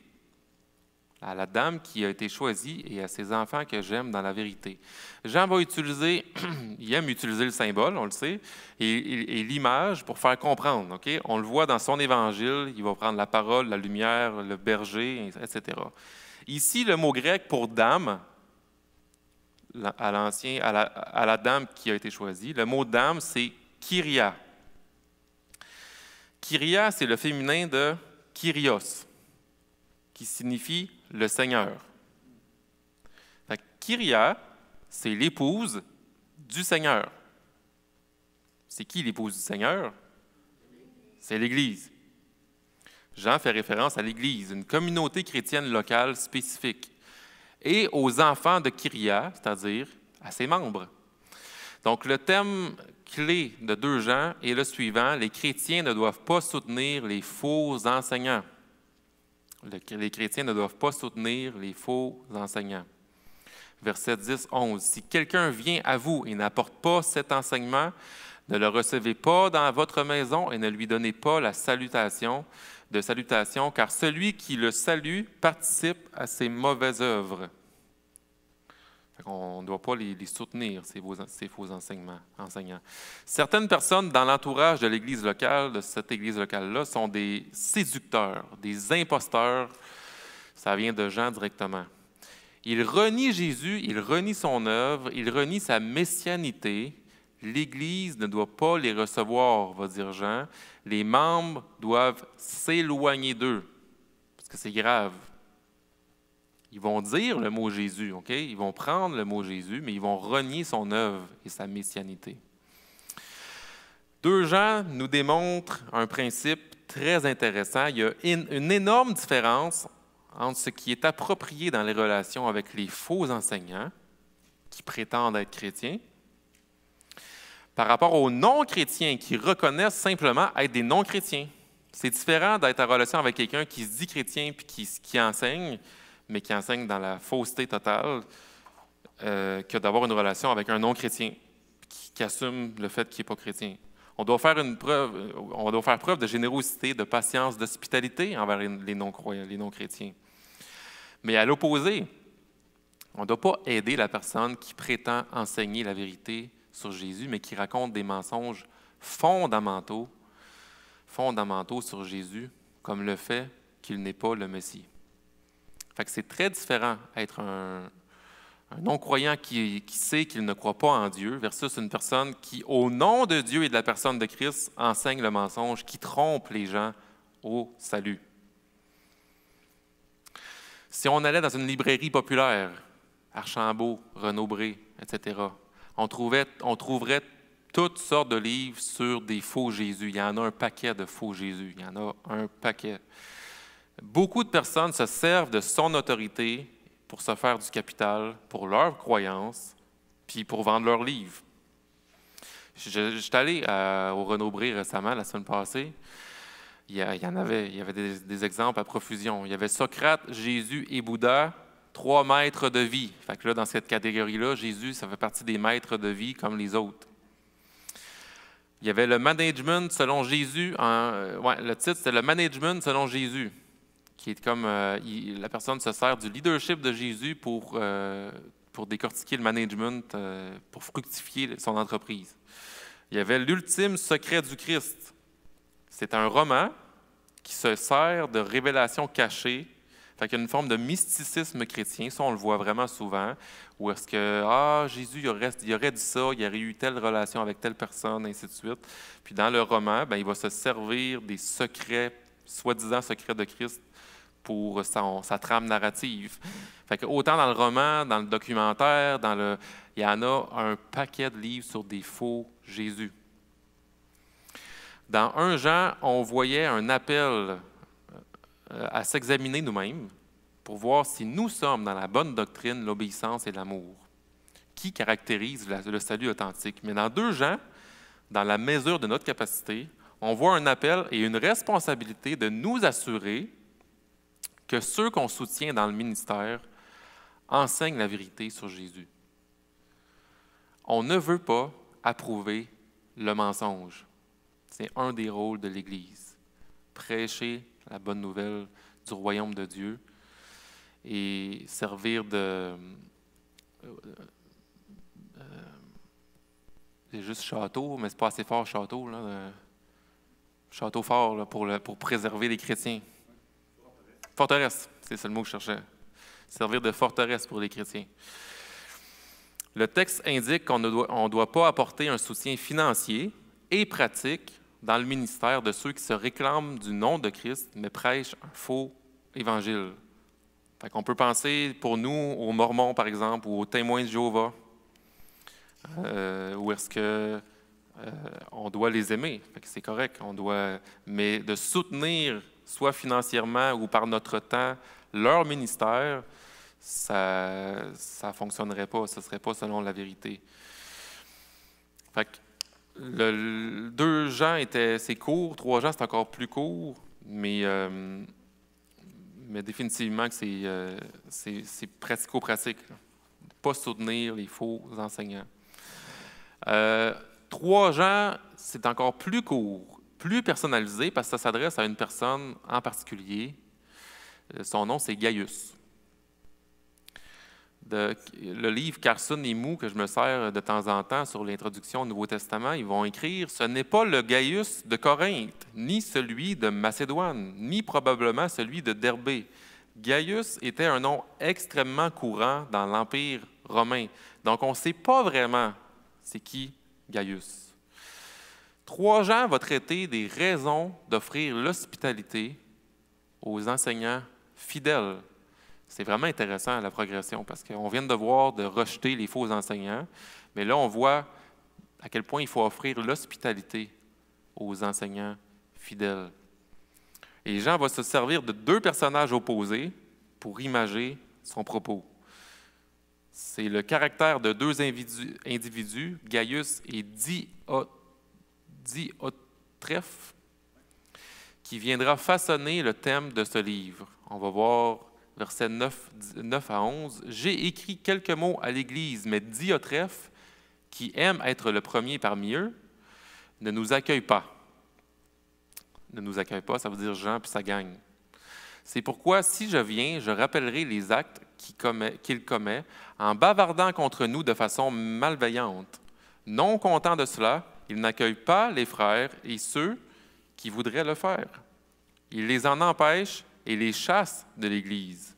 [SPEAKER 1] À la dame qui a été choisie et à ses enfants que j'aime dans la vérité. Jean va utiliser, il aime utiliser le symbole, on le sait, et l'image pour faire comprendre. Okay? On le voit dans son évangile, il va prendre la parole, la lumière, le berger, etc. Ici, le mot grec pour dame, à l'ancien, à la dame qui a été choisie, le mot dame, c'est kyria. Kyria, c'est le féminin de Kyrios, qui signifie le Seigneur. Fait que Kyria, c'est l'épouse du Seigneur. C'est qui l'épouse du Seigneur? C'est l'Église. Jean fait référence à l'Église, une communauté chrétienne locale spécifique, et aux enfants de Kyria, c'est-à-dire à ses membres. Donc, le thème clé de 2 Jean est le suivant: les chrétiens ne doivent pas soutenir les faux enseignants. Les chrétiens ne doivent pas soutenir les faux enseignants. Verset 10-11. Si quelqu'un vient à vous et n'apporte pas cet enseignement, ne le recevez pas dans votre maison et ne lui donnez pas la salutation, car celui qui le salue participe à ses mauvaises œuvres. On ne doit pas les soutenir, ces faux enseignants. Certaines personnes dans l'entourage de l'Église locale, de cette Église locale-là, sont des séducteurs, des imposteurs. Ça vient de Jean directement. Ils renient Jésus, ils renient son œuvre, ils renient sa messianité. L'Église ne doit pas les recevoir, va dire Jean. Les membres doivent s'éloigner d'eux, parce que c'est grave. Ils vont dire le mot Jésus, OK? Ils vont prendre le mot Jésus, mais ils vont renier son œuvre et sa messianité. 2 Jean nous démontre un principe très intéressant. Il y a une énorme différence entre ce qui est approprié dans les relations avec les faux enseignants qui prétendent être chrétiens par rapport aux non-chrétiens qui reconnaissent simplement être des non-chrétiens. C'est différent d'être en relation avec quelqu'un qui se dit chrétien puis qui enseigne, mais qui enseigne dans la fausseté totale, que d'avoir une relation avec un non-chrétien qui assume le fait qu'il n'est pas chrétien. On doit faire preuve de générosité, de patience, d'hospitalité envers les non-croyants, les non-chrétiens. Mais à l'opposé, on ne doit pas aider la personne qui prétend enseigner la vérité sur Jésus, mais qui raconte des mensonges fondamentaux sur Jésus, comme le fait qu'il n'est pas le Messie. Fait que c'est très différent être un non-croyant qui sait qu'il ne croit pas en Dieu versus une personne qui, au nom de Dieu et de la personne de Christ, enseigne le mensonge, qui trompe les gens au salut. Si on allait dans une librairie populaire, Archambault, Renaud-Bré, etc., on trouverait toutes sortes de livres sur des faux Jésus. Il y en a un paquet de faux Jésus. Il y en a un paquet. Beaucoup de personnes se servent de son autorité pour se faire du capital, pour leurs croyances, puis pour vendre leurs livres. Je suis allé au Renaud-Bré récemment, la semaine passée. Il y avait des exemples à profusion. Il y avait Socrate, Jésus et Bouddha, 3 maîtres de vie. Fait que là, dans cette catégorie-là, Jésus, ça fait partie des maîtres de vie comme les autres. Il y avait le management selon Jésus. Le titre, c'est le management selon Jésus, qui est comme la personne se sert du leadership de Jésus pour décortiquer le management, pour fructifier son entreprise. Il y avait l'ultime secret du Christ. C'est un roman qui se sert de révélations cachées. Fait qu'il y a une forme de mysticisme chrétien, ça on le voit vraiment souvent, où est-ce que Jésus il aurait dit ça, il aurait eu telle relation avec telle personne, ainsi de suite. Puis dans le roman, il va se servir des secrets, soi-disant secrets de Christ, pour sa trame narrative. Fait que autant dans le roman, dans le documentaire, il y en a un paquet de livres sur des faux Jésus. Dans 1 Jean, on voyait un appel à s'examiner nous-mêmes pour voir si nous sommes dans la bonne doctrine, l'obéissance et l'amour, qui caractérise le salut authentique. Mais dans 2 Jean, dans la mesure de notre capacité, on voit un appel et une responsabilité de nous assurer que ceux qu'on soutient dans le ministère enseignent la vérité sur Jésus. On ne veut pas approuver le mensonge. C'est un des rôles de l'Église. Prêcher la bonne nouvelle du royaume de Dieu et servir c'est juste château, mais c'est pas assez fort château, là, château fort là, pour préserver les chrétiens. Forteresse, c'est le mot que je cherchais. Servir de forteresse pour les chrétiens. Le texte indique qu'on ne doit pas apporter un soutien financier et pratique dans le ministère de ceux qui se réclament du nom de Christ, mais prêchent un faux évangile. Fait qu'on peut penser pour nous aux Mormons, par exemple, ou aux témoins de Jéhovah, où est-ce que on doit les aimer. Fait que c'est correct, mais de soutenir, soit financièrement ou par notre temps, leur ministère, ça ne fonctionnerait pas, ce ne serait pas selon la vérité. Fait que le 2 Jean c'est court, 3 Jean c'est encore plus court, mais définitivement que c'est pratico-pratique. Pas soutenir les faux enseignants. 3 Jean, c'est encore plus court, plus personnalisé, parce que ça s'adresse à une personne en particulier. Son nom, c'est Gaius. Le livre Carson et Mou, que je me sers de temps en temps sur l'introduction au Nouveau Testament, ils vont écrire « Ce n'est pas le Gaius de Corinthe, ni celui de Macédoine, ni probablement celui de Derbé. Gaius était un nom extrêmement courant dans l'Empire romain. Donc, on ne sait pas vraiment c'est qui Gaius. 3 Jean va traiter des raisons d'offrir l'hospitalité aux enseignants fidèles. C'est vraiment intéressant la progression parce qu'on vient de voir de rejeter les faux enseignants, mais là on voit à quel point il faut offrir l'hospitalité aux enseignants fidèles. Et Jean va se servir de 2 personnages opposés pour imager son propos. C'est le caractère de 2 individus, Gaius et Diotrephe, qui viendra façonner le thème de ce livre. On va voir versets 9 à 11. « J'ai écrit quelques mots à l'Église, mais Diotrephe, qui aime être le premier parmi eux, ne nous accueille pas. » Ne nous accueille pas, ça veut dire Jean puis sa gang. « C'est pourquoi, si je viens, je rappellerai les actes qu'il commet en bavardant contre nous de façon malveillante. Non content de cela, il n'accueille pas les frères et ceux qui voudraient le faire. Il les en empêche et les chasse de l'Église.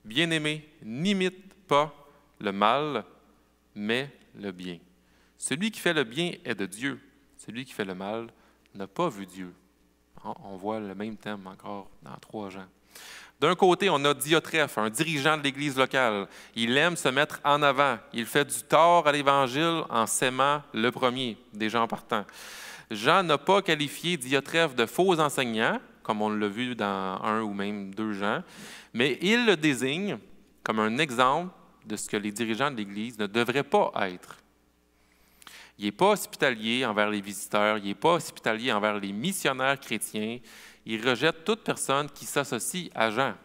[SPEAKER 1] Bien-aimés, n'imite pas le mal, mais le bien. Celui qui fait le bien est de Dieu. Celui qui fait le mal n'a pas vu Dieu. » On voit le même thème encore dans 3 Jean. D'un côté, on a Diotrephe, un dirigeant de l'Église locale. Il aime se mettre en avant. Il fait du tort à l'Évangile en s'aimant le premier, déjà en partant. Jean n'a pas qualifié Diotrephe de faux enseignant, comme on l'a vu dans 1 ou même 2 Jean, mais il le désigne comme un exemple de ce que les dirigeants de l'Église ne devraient pas être. Il n'est pas hospitalier envers les visiteurs, il n'est pas hospitalier envers les missionnaires chrétiens, il rejette toute personne qui s'associe à Jean.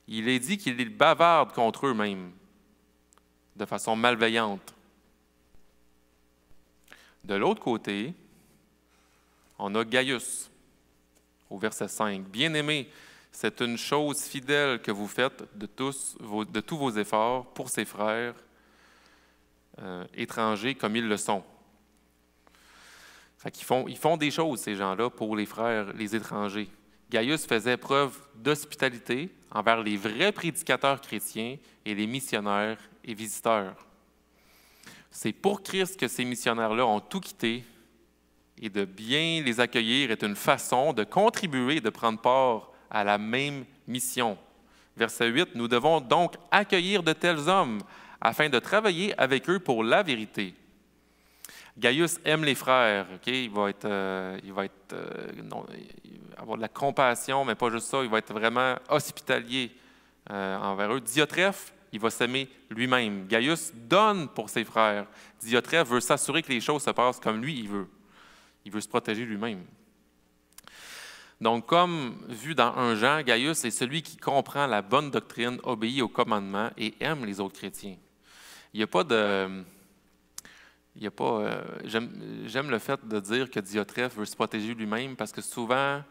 [SPEAKER 1] Il est dit qu'il les bavarde contre eux-mêmes, de façon malveillante. De l'autre côté, on a Gaius, au verset 5. « Bien-aimés, c'est une chose fidèle que vous faites de tous vos efforts pour ces frères étrangers comme ils le sont. » Fait qu'ils font des choses, ces gens-là, pour les frères, les étrangers. Gaius faisait preuve d'hospitalité envers les vrais prédicateurs chrétiens et les missionnaires et visiteurs. C'est pour Christ que ces missionnaires-là ont tout quitté, et de bien les accueillir est une façon de contribuer et de prendre part à la même mission. Verset 8, « Nous devons donc accueillir de tels hommes afin de travailler avec eux pour la vérité. » Gaius aime les frères, okay? Il va avoir de la compassion, mais pas juste ça, il va être vraiment hospitalier envers eux. Diotrephe, il va s'aimer lui-même. Gaius donne pour ses frères. Diotrephe veut s'assurer que les choses se passent comme lui, il veut. Il veut se protéger lui-même. Donc, comme vu dans 1 Jean, Gaius est celui qui comprend la bonne doctrine, obéit aux commandements et aime les autres chrétiens. Il n'y a pas de... j'aime le fait de dire que Diotrephe veut se protéger lui-même parce que souvent,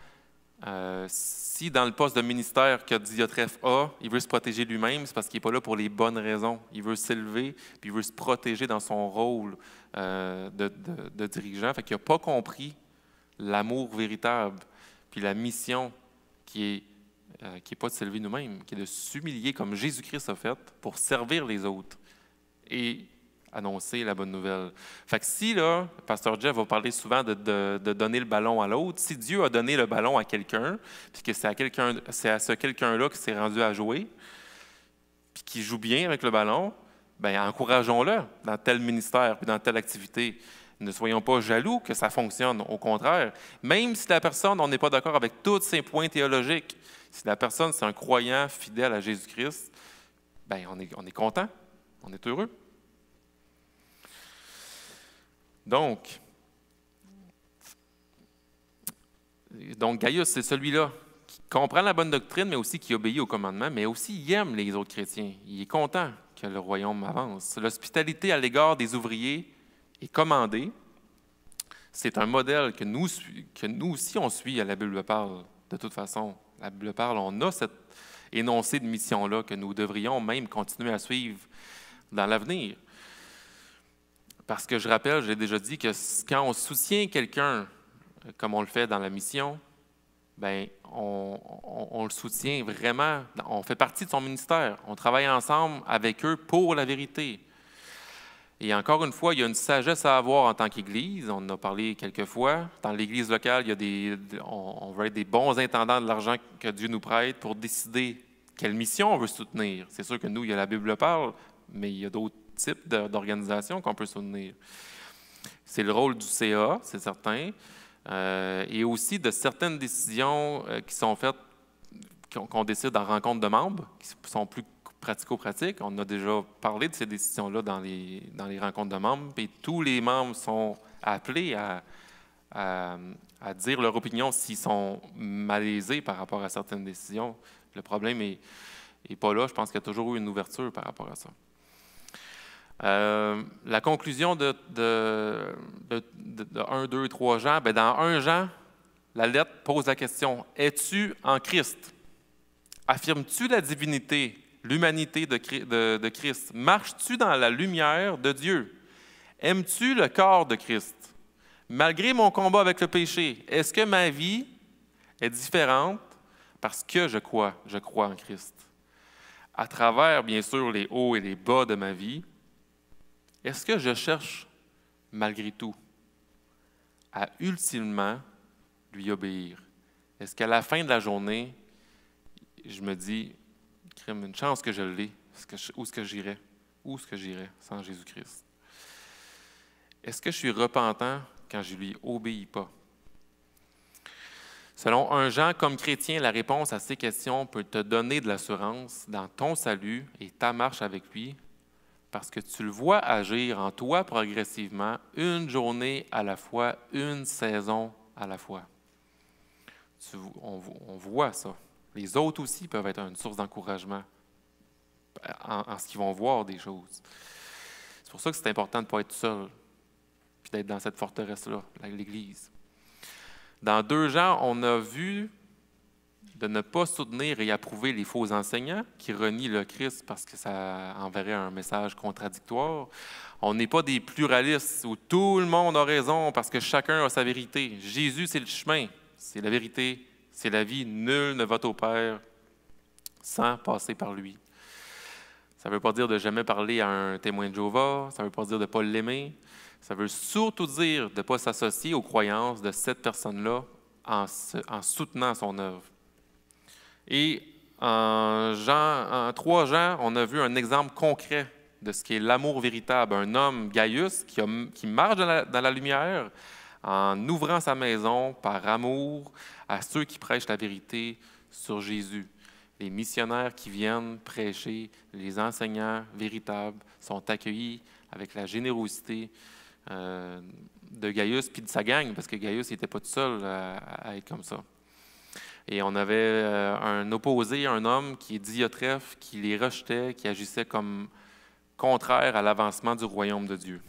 [SPEAKER 1] si dans le poste de ministère que Diotrephe a, il veut se protéger lui-même, c'est parce qu'il n'est pas là pour les bonnes raisons. Il veut s'élever, puis il veut se protéger dans son rôle de dirigeant. Fait qu'il n'a pas compris l'amour véritable, puis la mission qui est pas de s'élever nous-mêmes, qui est de s'humilier comme Jésus-Christ a fait pour servir les autres et annoncer la bonne nouvelle. Fait que si, là, Pasteur Jeff va parler souvent de donner le ballon à l'autre, si Dieu a donné le ballon à quelqu'un, puis que c'est à ce quelqu'un-là qui s'est rendu à jouer, puis qui joue bien avec le ballon, bien, encourageons-le dans tel ministère, puis dans telle activité. Ne soyons pas jaloux que ça fonctionne, au contraire. Même si la personne, on n'est pas d'accord avec tous ses points théologiques, si la personne, c'est un croyant fidèle à Jésus-Christ, bien, on est content, on est heureux. Donc Gaius, c'est celui-là qui comprend la bonne doctrine, mais aussi qui obéit au commandement, mais aussi il aime les autres chrétiens. Il est content que le royaume avance. L'hospitalité à l'égard des ouvriers est commandée. C'est un modèle que nous aussi on suit à la Bible parle, de toute façon. La Bible parle, on a cet énoncé de mission-là que nous devrions même continuer à suivre dans l'avenir. Parce que je rappelle, j'ai déjà dit que quand on soutient quelqu'un, comme on le fait dans la mission, bien, on le soutient vraiment, on fait partie de son ministère. On travaille ensemble avec eux pour la vérité. Et encore une fois, il y a une sagesse à avoir en tant qu'Église. On en a parlé quelques fois. Dans l'Église locale, on veut être des bons intendants de l'argent que Dieu nous prête pour décider quelle mission on veut soutenir. C'est sûr que nous, il y a la Bible parle, mais il y a d'autres types d'organisations qu'on peut soutenir. C'est le rôle du CA, c'est certain, et aussi de certaines décisions qui sont faites, qu'on décide en rencontre de membres, qui sont plus pratico-pratiques. On a déjà parlé de ces décisions-là dans les rencontres de membres, et tous les membres sont appelés à dire leur opinion s'ils sont malaisés par rapport à certaines décisions. Le problème n'est pas là. Je pense qu'il y a toujours eu une ouverture par rapport à ça. La conclusion de 1, 2, 3 Jean, bien, dans 1 Jean, la lettre pose la question « Es-tu en Christ? Affirmes-tu la divinité, l'humanité de Christ? Marches-tu dans la lumière de Dieu? Aimes-tu le corps de Christ? Malgré mon combat avec le péché, est-ce que ma vie est différente parce que je crois en Christ? À travers, bien sûr, les hauts et les bas de ma vie, est-ce que je cherche, malgré tout, à ultimement lui obéir? Est-ce qu'à la fin de la journée, je me dis, crime, une chance que je l'ai, où est-ce que j'irais? Où est-ce que j'irais sans Jésus-Christ? Est-ce que je suis repentant quand je ne lui obéis pas? Selon 1 Jean, comme chrétien, la réponse à ces questions peut te donner de l'assurance dans ton salut et ta marche avec lui, parce que tu le vois agir en toi progressivement, une journée à la fois, une saison à la fois. On voit ça. Les autres aussi peuvent être une source d'encouragement en ce qu'ils vont voir des choses. C'est pour ça que c'est important de ne pas être seul. puis d'être dans cette forteresse-là, l'Église. Dans 2 Jean, on a vu de ne pas soutenir et approuver les faux enseignants qui renient le Christ parce que ça enverrait un message contradictoire. On n'est pas des pluralistes où tout le monde a raison parce que chacun a sa vérité. Jésus, c'est le chemin, c'est la vérité, c'est la vie. Nul ne va au Père sans passer par lui. Ça ne veut pas dire de jamais parler à un témoin de Jéhovah, ça ne veut pas dire de ne pas l'aimer, ça veut surtout dire de ne pas s'associer aux croyances de cette personne-là en soutenant son œuvre. Et en 3 Jean, on a vu un exemple concret de ce qu'est l'amour véritable. Un homme, Gaius, qui marche dans la lumière en ouvrant sa maison par amour à ceux qui prêchent la vérité sur Jésus. Les missionnaires qui viennent prêcher, les enseignants véritables sont accueillis avec la générosité de Gaius puis de sa gang, parce que Gaius n'était pas tout seul à être comme ça. Et on avait un opposé, un homme qui est Diotrephe, qui les rejetait, qui agissait comme contraire à l'avancement du royaume de Dieu.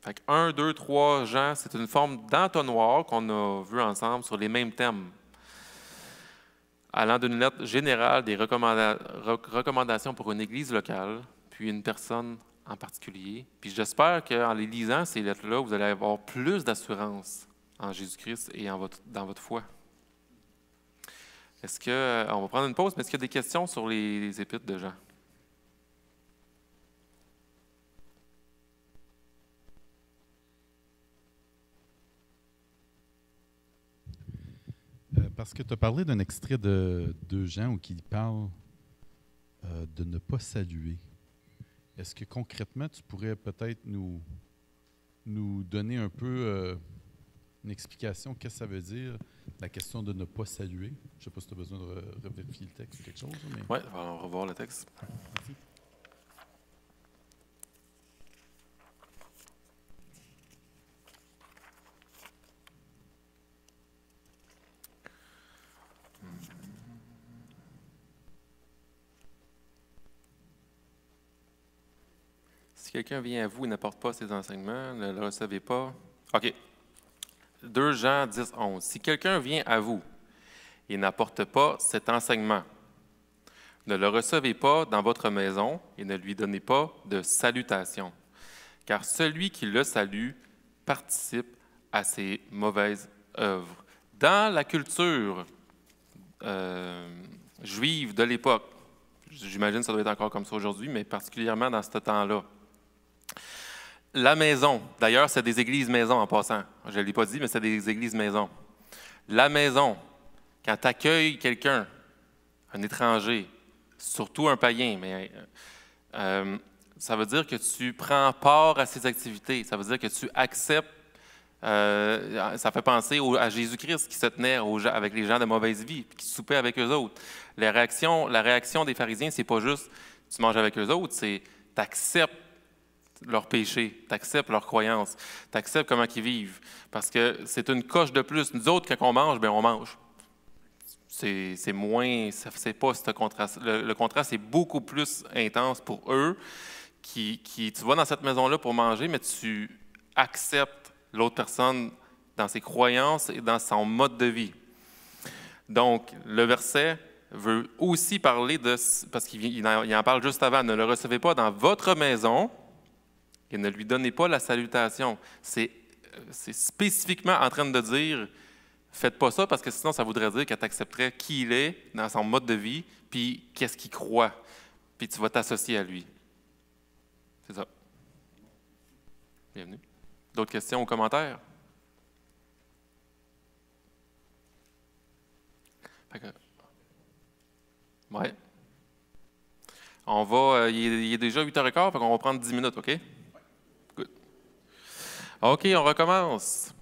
[SPEAKER 1] Fait que 1, 2, 3 Jean, c'est une forme d'entonnoir qu'on a vu ensemble sur les mêmes thèmes, allant d'une lettre générale des recommandations pour une église locale, puis une personne en particulier. Puis j'espère qu'en les lisant, ces lettres-là, vous allez avoir plus d'assurance en Jésus-Christ et dans votre foi. On va prendre une pause, mais est-ce qu'il y a des questions sur les épîtres de Jean?
[SPEAKER 2] Parce que tu as parlé d'un extrait de Jean où il parle de ne pas saluer. Est-ce que concrètement, tu pourrais peut-être nous donner un peu une explication, qu'est-ce que ça veut dire, la question de ne pas saluer? Je ne sais pas si tu as besoin de revérifier le texte ou quelque chose. Mais...
[SPEAKER 1] Oui, on va revoir le texte.
[SPEAKER 2] Merci.
[SPEAKER 1] Si quelqu'un vient à vous et n'apporte pas ses enseignements, ne le recevez pas. OK. 2 Jean 10, 11. Si quelqu'un vient à vous et n'apporte pas cet enseignement, ne le recevez pas dans votre maison et ne lui donnez pas de salutation, car celui qui le salue participe à ses mauvaises œuvres. Dans la culture juive de l'époque, j'imagine que ça doit être encore comme ça aujourd'hui, mais particulièrement dans ce temps-là, la maison, d'ailleurs, c'est des églises maisons en passant. Je ne l'ai pas dit, mais c'est des églises maisons. La maison, quand tu accueilles quelqu'un, un étranger, surtout un païen, mais ça veut dire que tu prends part à ses activités. Ça veut dire que tu acceptes. Ça fait penser à Jésus-Christ qui se tenait avec les gens de mauvaise vie, qui soupait avec eux autres. La réaction des pharisiens, c'est pas juste tu manges avec eux autres, c'est tu acceptes leurs péchés, tu acceptes leurs croyances, tu acceptes comment ils vivent. Parce que c'est une coche de plus. Nous autres, quand on mange, bien, on mange. C'est moins, c'est pas ce contraste. Le contraste est beaucoup plus intense pour eux. Tu vas dans cette maison-là pour manger, mais tu acceptes l'autre personne dans ses croyances et dans son mode de vie. Donc, le verset veut aussi parler parce qu'il en parle juste avant, ne le recevez pas dans votre maison et ne lui donnez pas la salutation. C'est spécifiquement en train de dire, faites pas ça parce que sinon ça voudrait dire que tu accepterais qui il est dans son mode de vie, puis qu'est-ce qu'il croit, puis tu vas t'associer à lui. C'est ça. Bienvenue. D'autres questions ou commentaires? Oui. On va, il est déjà 8h15, donc on va prendre 10 minutes, OK? Good. OK, on recommence.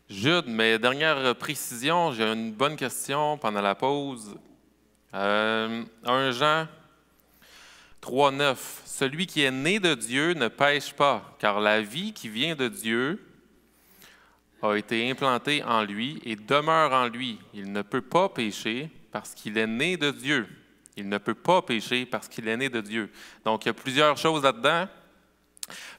[SPEAKER 1] Jude, mes dernières précisions, j'ai une bonne question pendant la pause. 1 Jean 3,9. Celui qui est né de Dieu ne pêche pas, car la vie qui vient de Dieu a été implantée en lui et demeure en lui. Il ne peut pas pécher parce qu'il est né de Dieu. Il ne peut pas pécher parce qu'il est né de Dieu. Donc, il y a plusieurs choses là-dedans.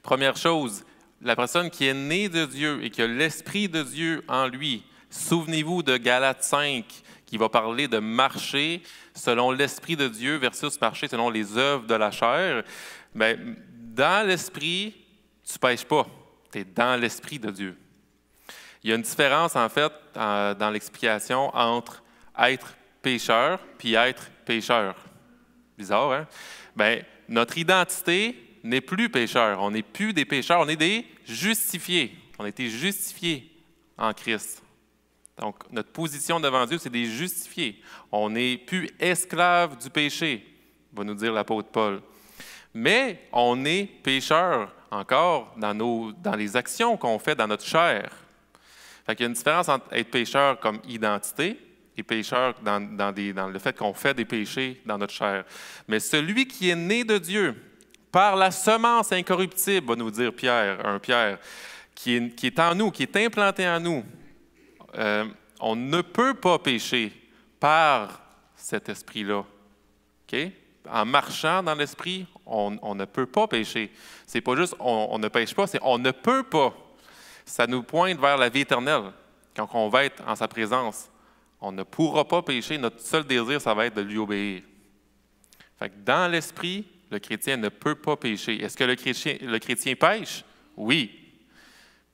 [SPEAKER 1] Première chose, la personne qui est née de Dieu et qui a l'Esprit de Dieu en lui, souvenez-vous de Galates 5, qui va parler de marcher selon l'Esprit de Dieu versus marcher selon les œuvres de la chair. Bien, dans l'Esprit, tu ne pêches pas. Tu es dans l'Esprit de Dieu. Il y a une différence, en fait, dans l'explication entre être pécheur puis être pécheur. Bizarre, hein? Bien, notre identité n'est plus pécheur. On n'est plus des pécheurs, on est des justifiés. On a été justifiés en Christ. Donc, notre position devant Dieu, c'est des justifiés. On n'est plus esclaves du péché, va nous dire l'apôtre Paul. Mais on est pécheur encore dans les actions qu'on fait dans notre chair. Fait qu'il y a une différence entre être pécheur comme identité et pécheur dans le fait qu'on fait des péchés dans notre chair. Mais celui qui est né de Dieu, par la semence incorruptible, va nous dire Pierre, qui est en nous, qui est implanté en nous, on ne peut pas pécher par cet esprit-là. OK? En marchant dans l'esprit, on ne peut pas pécher. C'est pas juste on ne pêche pas, c'est on ne peut pas. Ça nous pointe vers la vie éternelle. Quand on va être en sa présence, on ne pourra pas pécher. Notre seul désir, ça va être de lui obéir. Fait que dans l'esprit, le chrétien ne peut pas pécher. Est-ce que le chrétien pêche? Oui.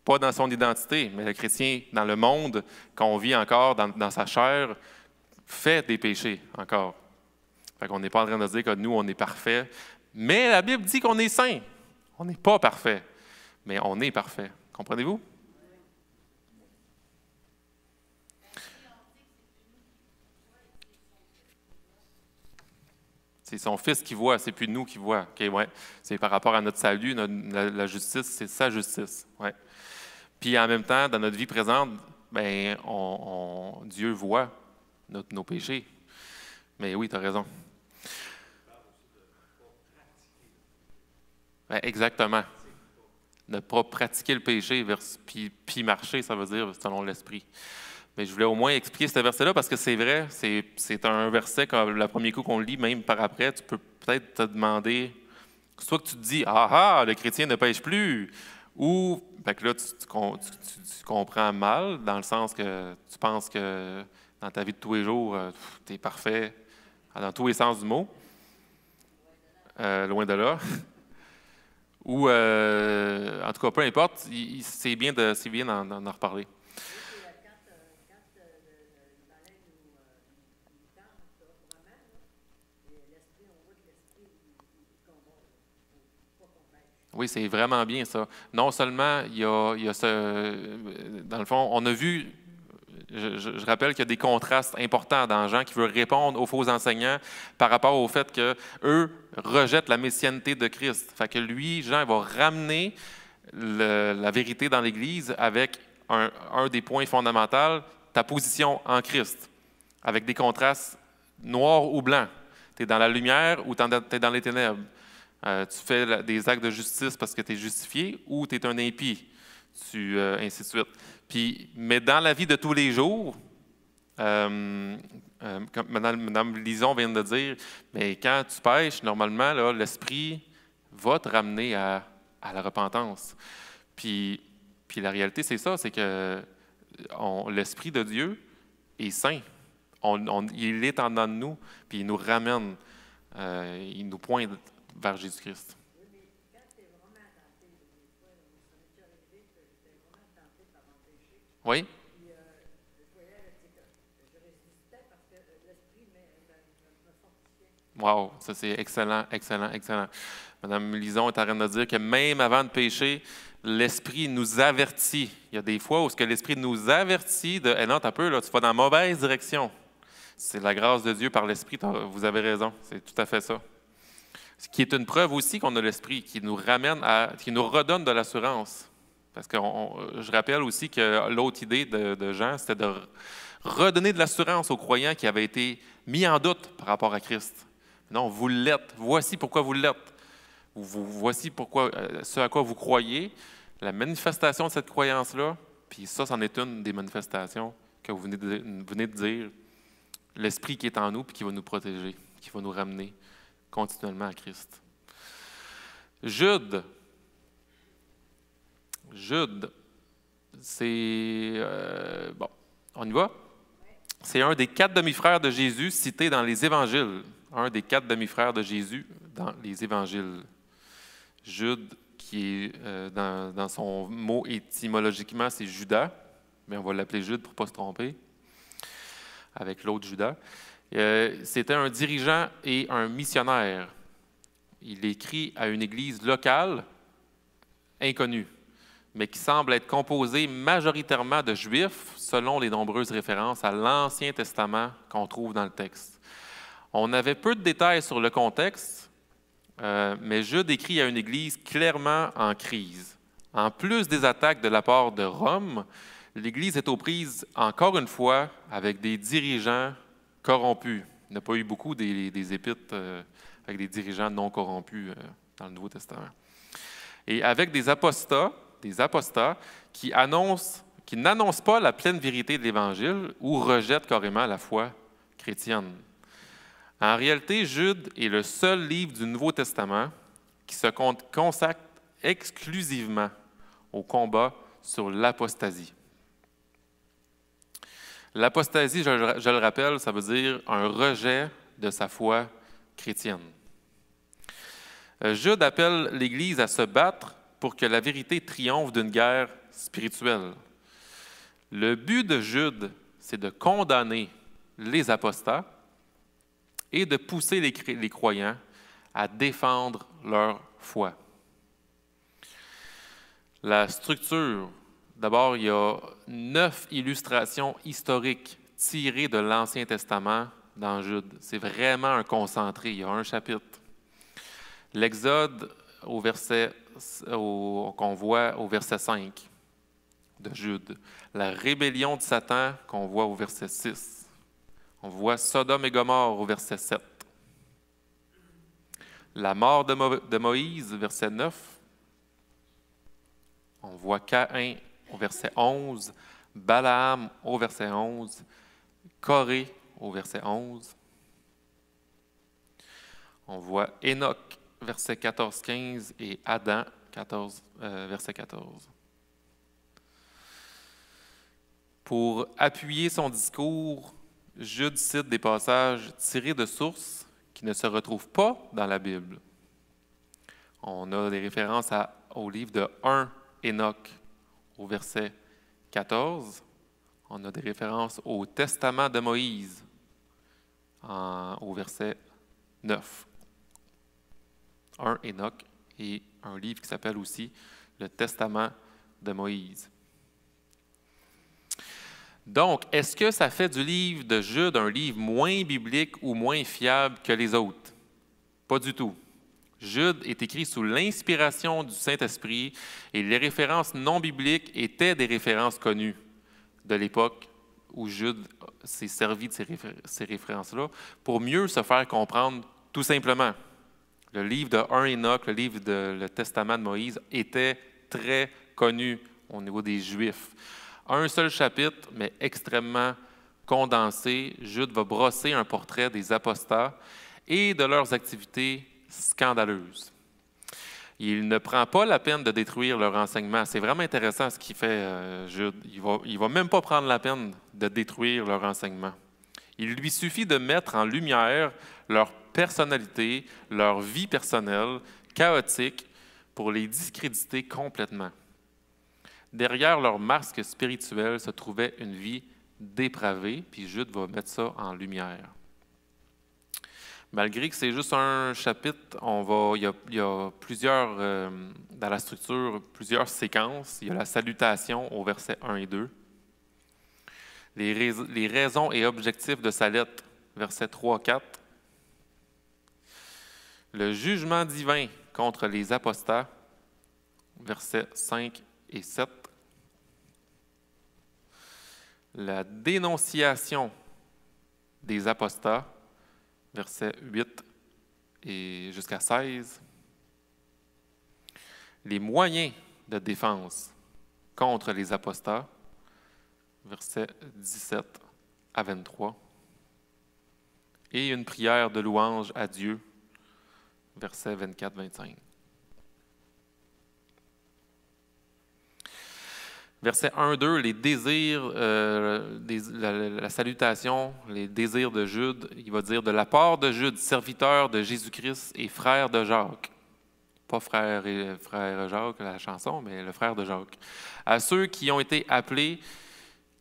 [SPEAKER 1] Pas dans son identité, mais le chrétien, dans le monde qu'on vit encore, dans sa chair, fait des péchés encore. Fait qu'on n'est pas en train de dire que nous, on est parfait. Mais la Bible dit qu'on est saint. On n'est pas parfait, mais on est parfait. Comprenez-vous? C'est son Fils qui voit, c'est plus nous qui voit. Okay, ouais. C'est par rapport à notre salut, la justice, c'est sa justice. Ouais. Puis en même temps, dans notre vie présente, ben, Dieu voit nos péchés. Mais oui, tu as raison. Ben, exactement. Ne pas pratiquer le péché, puis marcher, ça veut dire selon l'Esprit. Mais je voulais au moins expliquer ce verset-là parce que c'est vrai, c'est un verset, comme le premier coup qu'on lit, même par après, tu peux peut-être te demander, soit que tu te dis « Ah, le chrétien ne pêche plus », ou ben que là, tu comprends mal, dans le sens que tu penses que dans ta vie de tous les jours, tu es parfait dans tous les sens du mot, loin de là. Ou, en tout cas, peu importe, c'est bien d'en reparler. Oui, c'est vraiment bien ça. Non seulement il y a dans le fond, on a vu, je rappelle qu'il y a des contrastes importants dans Jean qui veut répondre aux faux enseignants par rapport au fait qu'eux rejettent la messianité de Christ. Fait que lui, Jean, il va ramener la vérité dans l'Église avec un des points fondamentaux, ta position en Christ, avec des contrastes noirs ou blancs. Tu es dans la lumière ou tu es dans les ténèbres. Tu fais des actes de justice parce que tu es justifié ou tu es un impie, ainsi de suite. Mais dans la vie de tous les jours, comme Mme Lison vient de dire, mais quand tu pêches, normalement, là, l'Esprit va te ramener à la repentance. Puis la réalité, c'est ça, c'est que l'Esprit de Dieu est saint. Il est en dedans de nous, puis il nous ramène, il nous pointe vers Jésus-Christ.
[SPEAKER 3] Oui, mais quand tu es vraiment tenté, des fois, ça m'est déjà arrivé que j'étais vraiment tenté par mon péché.
[SPEAKER 1] Oui?
[SPEAKER 3] Puis, je voyais que je résistais parce que l'Esprit me fortifiait.
[SPEAKER 1] Wow, ça c'est excellent, excellent, excellent. Mme Lison est en train de dire que même avant de pécher, l'Esprit nous avertit. Il y a des fois où l'Esprit nous avertit de « non, t'as peu, là, tu vas dans la mauvaise direction ». C'est la grâce de Dieu par l'Esprit, vous avez raison, c'est tout à fait ça. Ce qui est une preuve aussi qu'on a l'Esprit, qui nous redonne de l'assurance. Parce que je rappelle aussi que l'autre idée de Jean, c'était de redonner de l'assurance aux croyants qui avaient été mis en doute par rapport à Christ. Non, vous l'êtes. Voici pourquoi vous l'êtes. Voici pourquoi, ce à quoi vous croyez, la manifestation de cette croyance-là, puis ça, c'en est une des manifestations que vous venez de dire, l'Esprit qui est en nous, puis qui va nous protéger, qui va nous ramener continuellement à Christ. Jude, Jude, bon, on y va? C'est un des 4 demi-frères de Jésus cités dans les Évangiles. Un des 4 demi-frères de Jésus dans les Évangiles. Jude, qui est dans son mot étymologiquement, c'est Judas, mais on va l'appeler Jude pour ne pas se tromper, avec l'autre Judas. C'était un dirigeant et un missionnaire. Il écrit à une église locale, inconnue, mais qui semble être composée majoritairement de Juifs, selon les nombreuses références à l'Ancien Testament qu'on trouve dans le texte. On avait peu de détails sur le contexte, mais Jude écrit à une église clairement en crise. En plus des attaques de la part de Rome, l'Église est aux prises, encore une fois, avec des dirigeants corrompus. Il n'y a pas eu beaucoup des épîtres avec des dirigeants non corrompus dans le Nouveau Testament. Et avec des apostats qui n'annoncent pas la pleine vérité de l'Évangile ou rejettent carrément la foi chrétienne. En réalité, Jude est le seul livre du Nouveau Testament qui se consacre exclusivement au combat sur l'apostasie. L'apostasie, je le rappelle, ça veut dire un rejet de sa foi chrétienne. Jude appelle l'Église à se battre pour que la vérité triomphe d'une guerre spirituelle. Le but de Jude, c'est de condamner les apostats et de pousser les croyants à défendre leur foi. La structure, d'abord, il y a 9 illustrations historiques tirées de l'Ancien Testament dans Jude. C'est vraiment un concentré, il y a un chapitre. L'Exode, qu'on voit au verset 5 de Jude. La rébellion de Satan, qu'on voit au verset 6. On voit Sodome et Gomorrhe au verset 7. La mort de Moïse, verset 9. On voit Caïn au verset 11, Balaam au verset 11, Corée au verset 11. On voit Enoch, verset 14-15, et Adam, verset 14. Pour appuyer son discours, Jude cite des passages tirés de sources qui ne se retrouvent pas dans la Bible. On a des références au livre de 1 Enoch au verset 14. On a des références au Testament de Moïse au verset 9. 1 Enoch et un livre qui s'appelle aussi le Testament de Moïse. Donc, est-ce que ça fait du livre de Jude un livre moins biblique ou moins fiable que les autres? Pas du tout. Jude est écrit sous l'inspiration du Saint-Esprit et les références non bibliques étaient des références connues de l'époque où Jude s'est servi de ces références-là pour mieux se faire comprendre tout simplement. Le livre de 1 Enoch, le livre le Testament de Moïse était très connu au niveau des Juifs. Un seul chapitre, mais extrêmement condensé, Jude va brosser un portrait des apostats et de leurs activités scandaleuses. Il ne prend pas la peine de détruire leur enseignement. C'est vraiment intéressant ce qu'il fait, Jude. Il va même pas prendre la peine de détruire leur enseignement. Il lui suffit de mettre en lumière leur personnalité, leur vie personnelle, chaotique, pour les discréditer complètement. Derrière leur masque spirituel se trouvait une vie dépravée, puis Jude va mettre ça en lumière. Malgré que c'est juste un chapitre, il y a plusieurs, dans la structure, plusieurs séquences. Il y a la salutation au verset 1 et 2. Les raisons et objectifs de sa lettre, versets 3-4. Le jugement divin contre les apostats, versets 5 et 7. La dénonciation des apostats, versets 8 et jusqu'à 16. Les moyens de défense contre les apostats, versets 17 à 23. Et une prière de louange à Dieu, versets 24-25. Verset 1-2, les désirs, la salutation, les désirs de Jude, il va dire « De la part de Jude, serviteur de Jésus-Christ et frère de Jacques ». Pas frère Jacques, la chanson, mais le frère de Jacques. « À ceux qui ont été appelés,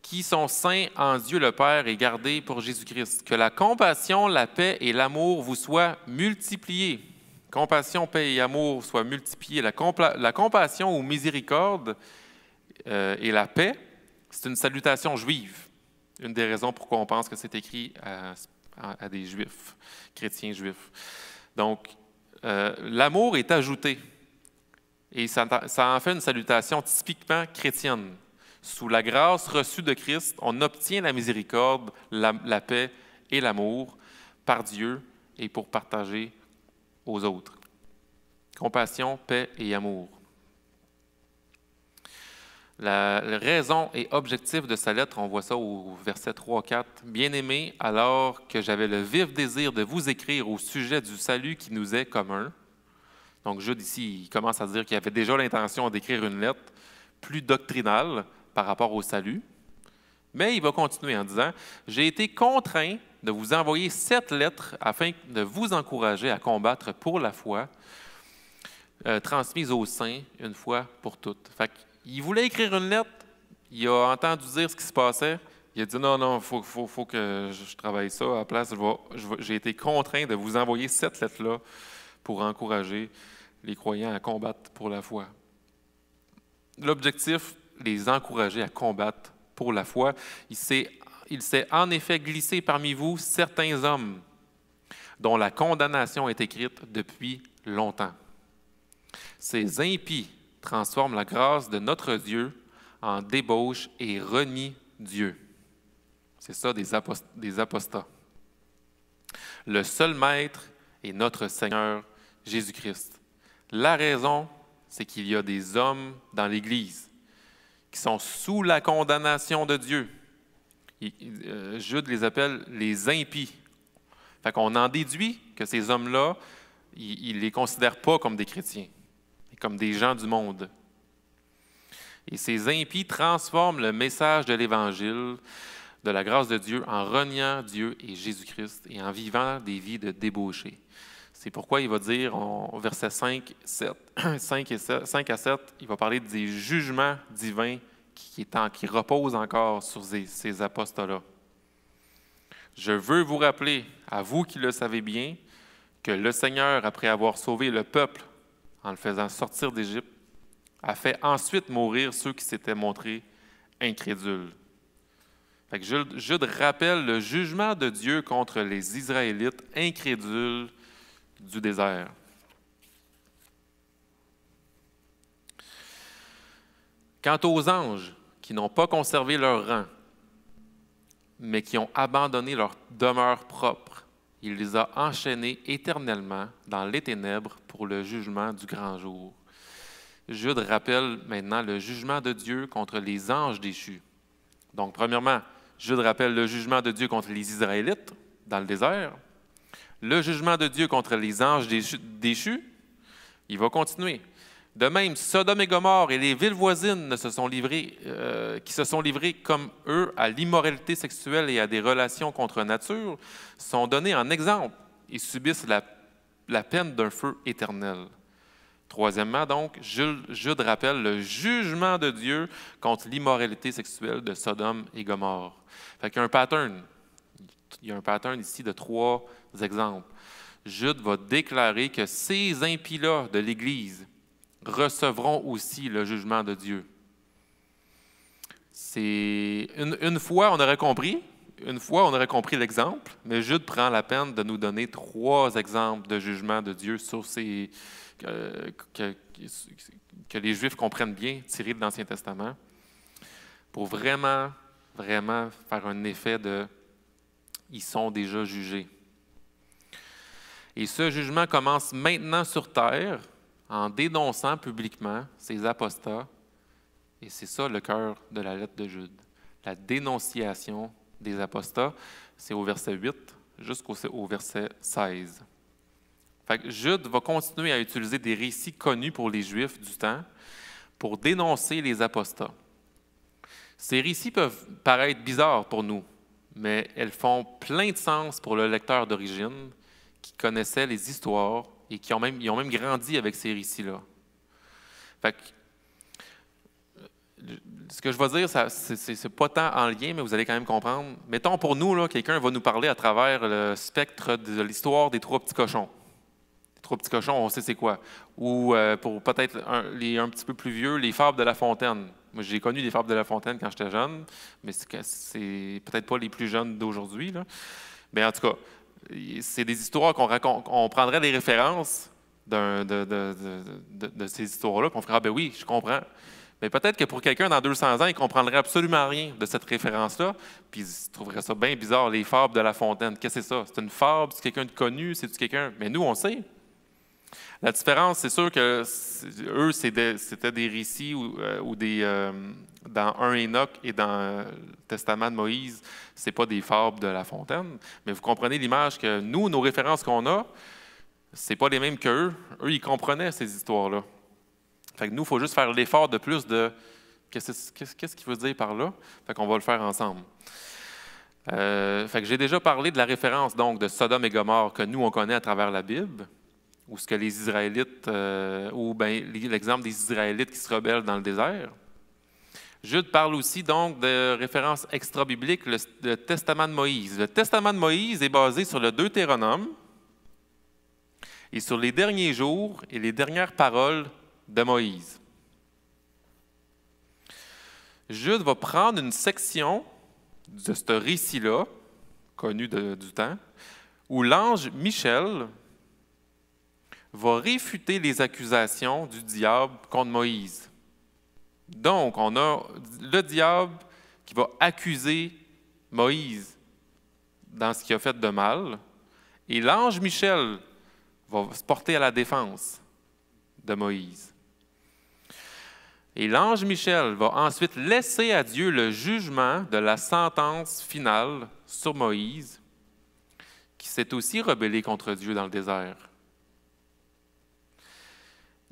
[SPEAKER 1] qui sont saints en Dieu le Père et gardés pour Jésus-Christ. Que la compassion, la paix et l'amour vous soient multipliés. » Compassion, paix et amour soient multipliés. La compassion ou miséricorde et la paix, c'est une salutation juive. Une des raisons pourquoi on pense que c'est écrit à des juifs, chrétiens juifs. Donc, l'amour est ajouté. Et ça en fait une salutation typiquement chrétienne. Sous la grâce reçue de Christ, on obtient la miséricorde, la paix et l'amour par Dieu et pour partager aux autres. Compassion, paix et amour. La raison et objectif de sa lettre, on voit ça au verset 3-4. « Bien-aimés, alors que j'avais le vif désir de vous écrire au sujet du salut qui nous est commun. » Donc Jude ici, il commence à dire qu'il avait déjà l'intention d'écrire une lettre plus doctrinale par rapport au salut. Mais il va continuer en disant « J'ai été contraint de vous envoyer cette lettre afin de vous encourager à combattre pour la foi transmise aux saints une fois pour toutes. » Fait qu'il voulait écrire une lettre, il a entendu dire ce qui se passait, il a dit « Non, faut que je travaille ça. À la place, j'ai été contraint de vous envoyer cette lettre-là pour encourager les croyants à combattre pour la foi. » L'objectif, les encourager à combattre pour la foi. Il s'est en effet glissé parmi vous certains hommes dont la condamnation est écrite depuis longtemps. Ces impies transforment la grâce de notre Dieu en débauche et renient Dieu. C'est ça des apostats. Le seul Maître est notre Seigneur Jésus-Christ. La raison, c'est qu'il y a des hommes dans l'Église qui sont sous la condamnation de Dieu. Jude les appelle les impies. Fait qu'on en déduit que ces hommes-là, il ne les considère pas comme des chrétiens, mais comme des gens du monde. Et ces impies transforment le message de l'Évangile, de la grâce de Dieu, en reniant Dieu et Jésus-Christ et en vivant des vies de débauchés. C'est pourquoi il va dire, au verset 5 à 7, il va parler des jugements divins qui reposent encore sur ces apostats-là. Je veux vous rappeler, à vous qui le savez bien, que le Seigneur, après avoir sauvé le peuple en le faisant sortir d'Égypte, a fait ensuite mourir ceux qui s'étaient montrés incrédules. Fait que Jude rappelle le jugement de Dieu contre les Israélites incrédules du désert. Quant aux anges qui n'ont pas conservé leur rang, mais qui ont abandonné leur demeure propre, il les a enchaînés éternellement dans les ténèbres pour le jugement du grand jour. Jude rappelle maintenant le jugement de Dieu contre les anges déchus. Donc, premièrement, Jude rappelle le jugement de Dieu contre les Israélites dans le désert, le jugement de Dieu contre les anges déchus. Il va continuer. De même, Sodome et Gomorrhe et les villes voisines qui se sont livrées comme eux à l'immoralité sexuelle et à des relations contre nature sont donnés en exemple et subissent la peine d'un feu éternel. Troisièmement, donc, Jude rappelle le jugement de Dieu contre l'immoralité sexuelle de Sodome et Gomorrhe. Fait qu'il y a un pattern. Il y a un pattern ici de 3 exemples. Jude va déclarer que ces impies-là de l'Église recevront aussi le jugement de Dieu. C'est une fois, on aurait compris l'exemple, mais Jude prend la peine de nous donner 3 exemples de jugement de Dieu sur que les Juifs comprennent bien, tirés de l'Ancien Testament, pour vraiment, vraiment faire un effet de « ils sont déjà jugés ». Et ce jugement commence maintenant sur terre, en dénonçant publiquement ces apostats. Et c'est ça le cœur de la lettre de Jude. La dénonciation des apostats, c'est au verset 8 jusqu'au verset 16. Fait que Jude va continuer à utiliser des récits connus pour les Juifs du temps pour dénoncer les apostats. Ces récits peuvent paraître bizarres pour nous, mais elles font plein de sens pour le lecteur d'origine qui connaissait les histoires et ils ont même grandi avec ces récits-là. Fait que, ce que je vais dire, c'est pas tant en lien, mais vous allez quand même comprendre. Mettons pour nous, là, quelqu'un va nous parler à travers le spectre de l'histoire des trois petits cochons. Les trois petits cochons, on sait c'est quoi. Ou pour peut-être un petit peu plus vieux, les fables de La Fontaine. Moi, j'ai connu les fables de La Fontaine quand j'étais jeune, mais c'est peut-être pas les plus jeunes d'aujourd'hui. Mais en tout cas, c'est des histoires qu'on raconte. On prendrait les références de ces histoires-là, puis on ferait « Ah ben oui, je comprends ». Mais peut-être que pour quelqu'un dans 200 ans, il ne comprendrait absolument rien de cette référence-là, puis il trouverait ça bien bizarre, les fables de La Fontaine. Qu'est-ce que c'est ça? C'est une fable? C'est quelqu'un de connu? C'est quelqu'un... Mais nous, on sait. La différence, c'est sûr que eux, c'était des récits ou dans 1 Enoch et dans le Testament de Moïse, c'est pas des fables de La Fontaine, mais vous comprenez l'image que nous, nos références qu'on a, c'est pas les mêmes qu'eux. Eux, ils comprenaient ces histoires-là. Fait que nous, il faut juste faire l'effort de plus de qu'est-ce qu'il veut dire par là. Fait qu'on va le faire ensemble. Fait que j'ai déjà parlé de la référence donc de Sodome et Gomorrhe que nous, on connaît à travers la Bible, ou ce que les Israélites, ou bien l'exemple des Israélites qui se rebellent dans le désert. Jude parle aussi donc de références extra-bibliques, le Testament de Moïse. Le Testament de Moïse est basé sur le Deutéronome et sur les derniers jours et les dernières paroles de Moïse. Jude va prendre une section de ce récit-là, connu du temps, où l'ange Michel va réfuter les accusations du diable contre Moïse. Donc, on a le diable qui va accuser Moïse dans ce qu'il a fait de mal, et l'ange Michel va se porter à la défense de Moïse. Et l'ange Michel va ensuite laisser à Dieu le jugement de la sentence finale sur Moïse, qui s'est aussi rebellé contre Dieu dans le désert.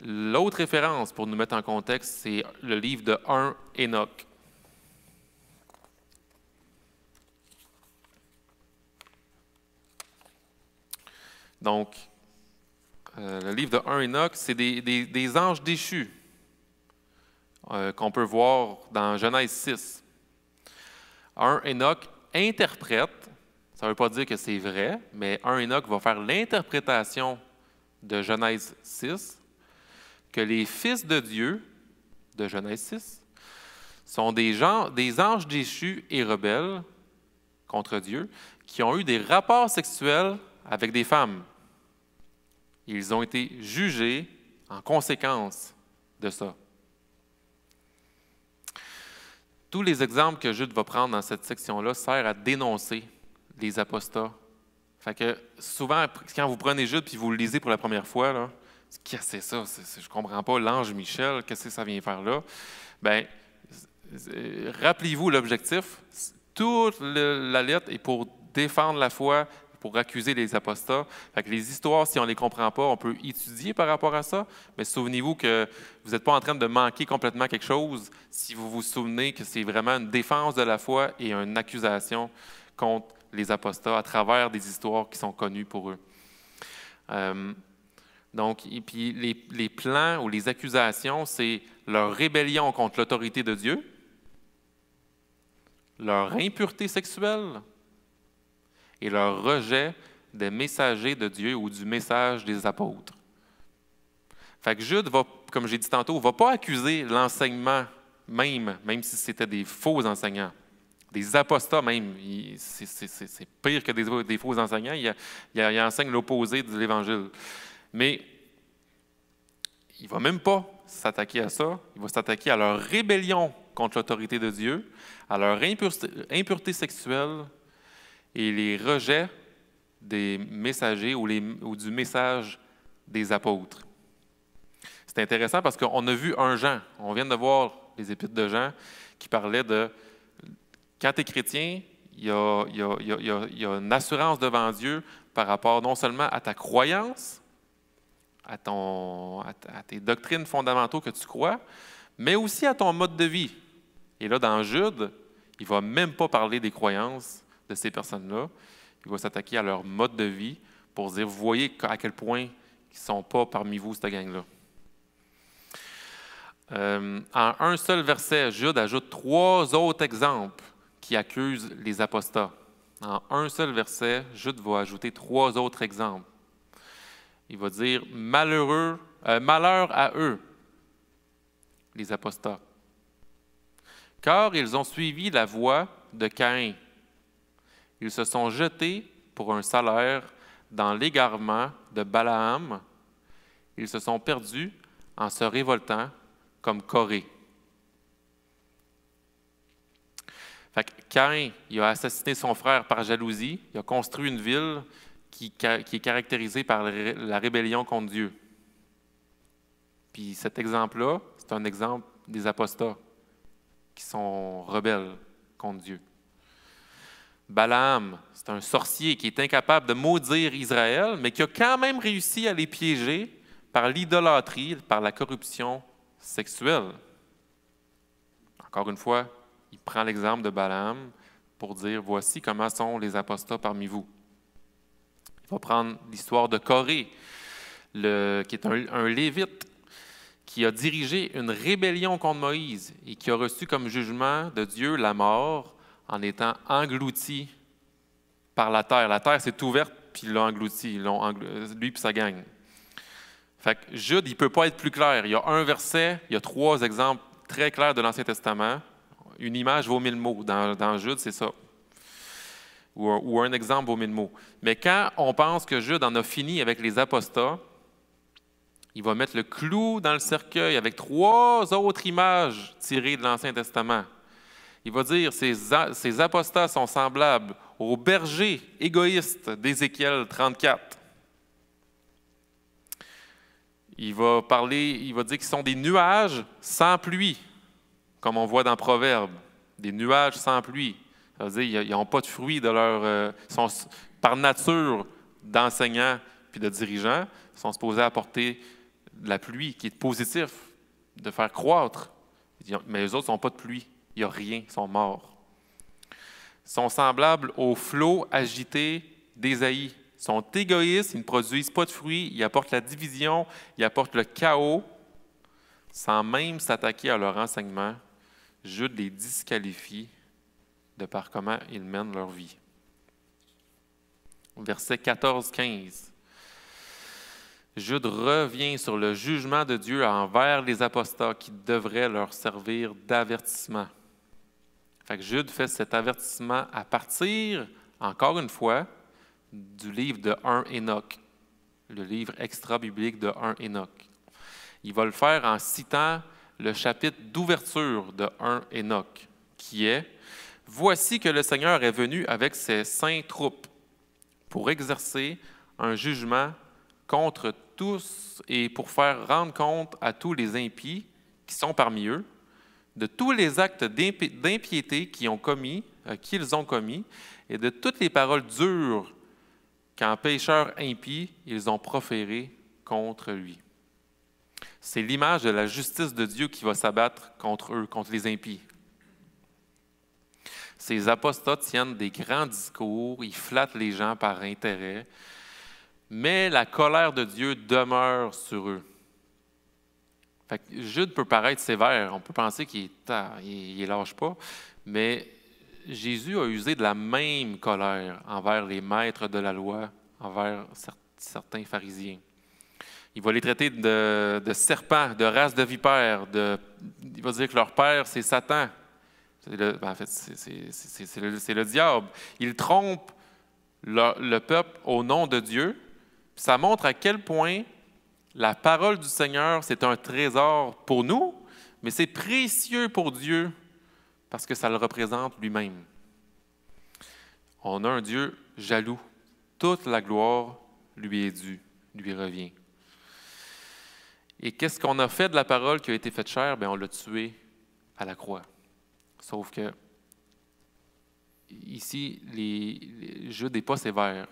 [SPEAKER 1] L'autre référence, pour nous mettre en contexte, c'est le livre de 1 Enoch. Donc, le livre de 1 Enoch, c'est des anges déchus qu'on peut voir dans Genèse 6. 1 Enoch interprète, ça ne veut pas dire que c'est vrai, mais 1 Enoch va faire l'interprétation de Genèse 6, que les fils de Dieu, de Genèse 6, sont des anges déchus et rebelles contre Dieu, qui ont eu des rapports sexuels avec des femmes. Ils ont été jugés en conséquence de ça. Tous les exemples que Jude va prendre dans cette section-là servent à dénoncer les apostats. Fait que souvent, quand vous prenez Jude et vous le lisez pour la première fois, là, qu'est-ce que c'est ça? Je ne comprends pas. L'ange Michel, qu'est-ce que ça vient faire là? Bien, rappelez-vous l'objectif. Toute la lettre est pour défendre la foi, pour accuser les apostats. Fait que les histoires, si on ne les comprend pas, on peut étudier par rapport à ça, mais souvenez-vous que vous n'êtes pas en train de manquer complètement quelque chose si vous vous souvenez que c'est vraiment une défense de la foi et une accusation contre les apostats à travers des histoires qui sont connues pour eux. Donc, et puis les plans ou les accusations, c'est leur rébellion contre l'autorité de Dieu, leur impureté sexuelle et leur rejet des messagers de Dieu ou du message des apôtres. Fait que Jude va, comme j'ai dit tantôt, ne va pas accuser l'enseignement même si c'était des faux enseignants. Des apostats même, c'est pire que des faux enseignants, il enseigne l'opposé de l'Évangile. Mais il ne va même pas s'attaquer à ça, il va s'attaquer à leur rébellion contre l'autorité de Dieu, à leur impureté sexuelle et les rejets des messagers ou du message des apôtres. C'est intéressant parce qu'on a vu un Jean, on vient de voir les épîtres de Jean qui parlaient de quand tu es chrétien, il y a une assurance devant Dieu par rapport non seulement à ta croyance, à tes doctrines fondamentaux que tu crois, mais aussi à ton mode de vie, Et là, dans Jude, il ne va même pas parler des croyances de ces personnes-là. Il va s'attaquer à leur mode de vie pour dire, vous voyez à quel point ils ne sont pas parmi vous, cette gang-là. En un seul verset, Jude ajoute 3 autres exemples qui accusent les apostats. En un seul verset, Jude va ajouter 3 autres exemples. Il va dire « malheur à eux, les apostats, car ils ont suivi la voie de Caïn. Ils se sont jetés pour un salaire dans l'égarement de Balaam. Ils se sont perdus en se révoltant comme Corée. » Fait que Caïn, il a assassiné son frère par jalousie. Il a construit une ville qui est caractérisée par la rébellion contre Dieu. Puis cet exemple-là, c'est un exemple des apostats qui sont rebelles contre Dieu. Balaam, c'est un sorcier qui est incapable de maudire Israël, mais qui a quand même réussi à les piéger par l'idolâtrie, par la corruption sexuelle. Encore une fois, il prend l'exemple de Balaam pour dire « Voici comment sont les apostats parmi vous ». Il va prendre l'histoire de Corée, qui est un Lévite qui a dirigé une rébellion contre Moïse et qui a reçu comme jugement de Dieu la mort en étant englouti par la terre. La terre s'est ouverte, puis ils l'ont englouti, lui et sa gang. Fait que Jude, il ne peut pas être plus clair. Il y a un verset, il y a 3 exemples très clairs de l'Ancien Testament. Une image vaut 1000 mots. Dans Jude, c'est ça. Ou un exemple vaut 1000 mots. Mais quand on pense que Jude en a fini avec les apostats, il va mettre le clou dans le cercueil avec 3 autres images tirées de l'Ancien Testament. Il va dire ces apostats sont semblables aux bergers égoïstes d'Ézéchiel 34. Il va dire qu'ils sont des nuages sans pluie, comme on voit dans Proverbes, des nuages sans pluie. Ça veut dire qu'ils n'ont pas de fruits de leur... ils sont par nature d'enseignants puis de dirigeants, ils sont supposés apporter de la pluie, qui est positif, de faire croître. Mais les autres n'ont pas de pluie. Il n'y a rien, ils sont morts. Ils sont semblables aux flots agités d'Ésaïe. Ils sont égoïstes, ils ne produisent pas de fruits, ils apportent la division, ils apportent le chaos, sans même s'attaquer à leur enseignement. Jude les disqualifie de par comment ils mènent leur vie. Verset 14-15. Jude revient sur le jugement de Dieu envers les apostats qui devraient leur servir d'avertissement. Fait que Jude fait cet avertissement à partir, encore une fois, du livre de 1 Enoch, le livre extra-biblique de 1 Enoch. Il va le faire en citant le chapitre d'ouverture de 1 Enoch, qui est « Voici que le Seigneur est venu avec ses saintes troupes pour exercer un jugement contre tous et pour faire rendre compte à tous les impies qui sont parmi eux de tous les actes d'impiété qu'ils ont commis et de toutes les paroles dures qu'en pécheurs impies ils ont proférées contre lui. » C'est l'image de la justice de Dieu qui va s'abattre contre eux, contre les impies. Ces apostats tiennent des grands discours, ils flattent les gens par intérêt, mais la colère de Dieu demeure sur eux. Fait que Jude peut paraître sévère, on peut penser qu'il ne lâche pas, mais Jésus a usé de la même colère envers les maîtres de la loi, envers certains pharisiens. Il va les traiter de serpents, de race de vipères, il va dire que leur père, c'est Satan. En fait, c'est le diable. Il trompe le peuple au nom de Dieu. Ça montre à quel point la parole du Seigneur, c'est un trésor pour nous, mais c'est précieux pour Dieu parce que ça le représente lui-même. On a un Dieu jaloux. Toute la gloire lui est due, lui revient. Et qu'est-ce qu'on a fait de la parole qui a été faite chair? Bien, on l'a tué à la croix. Sauf que ici, Jude n'est pas sévère.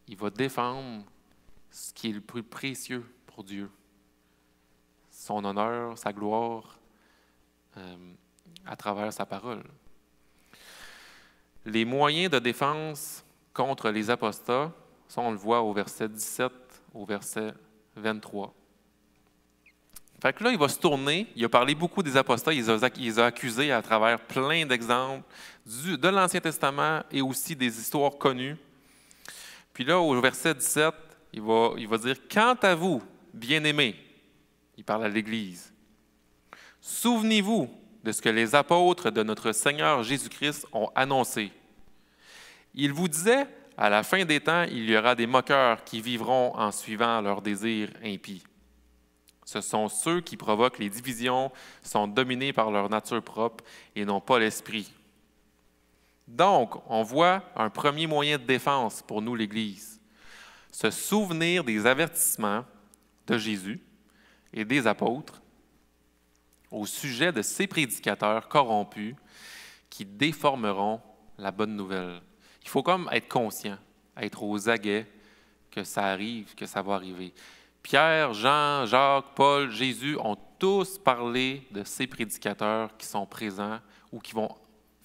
[SPEAKER 1] Il va défendre ce qui est le plus précieux pour Dieu. Son honneur, sa gloire. à travers sa parole. Les moyens de défense contre les apostats, ça on le voit au verset 17, au verset 23. Fait que là, il va se tourner, il a parlé beaucoup des apostats, il les a accusés à travers plein d'exemples de l'Ancien Testament et aussi des histoires connues. Puis là, au verset 17, il va dire « Quant à vous, bien-aimés », il parle à l'Église, « souvenez-vous de ce que les apôtres de notre Seigneur Jésus-Christ ont annoncé. Ils vous disaient, à la fin des temps, il y aura des moqueurs qui vivront en suivant leurs désirs impies. Ce sont ceux qui provoquent les divisions, sont dominés par leur nature propre et n'ont pas l'esprit. » Donc, on voit un premier moyen de défense pour nous, l'Église. Se souvenir des avertissements de Jésus et des apôtres au sujet de ces prédicateurs corrompus qui déformeront la bonne nouvelle. Il faut comme être conscient, être aux aguets que ça arrive, que ça va arriver. Pierre, Jean, Jacques, Paul, Jésus ont tous parlé de ces prédicateurs qui sont présents ou qui vont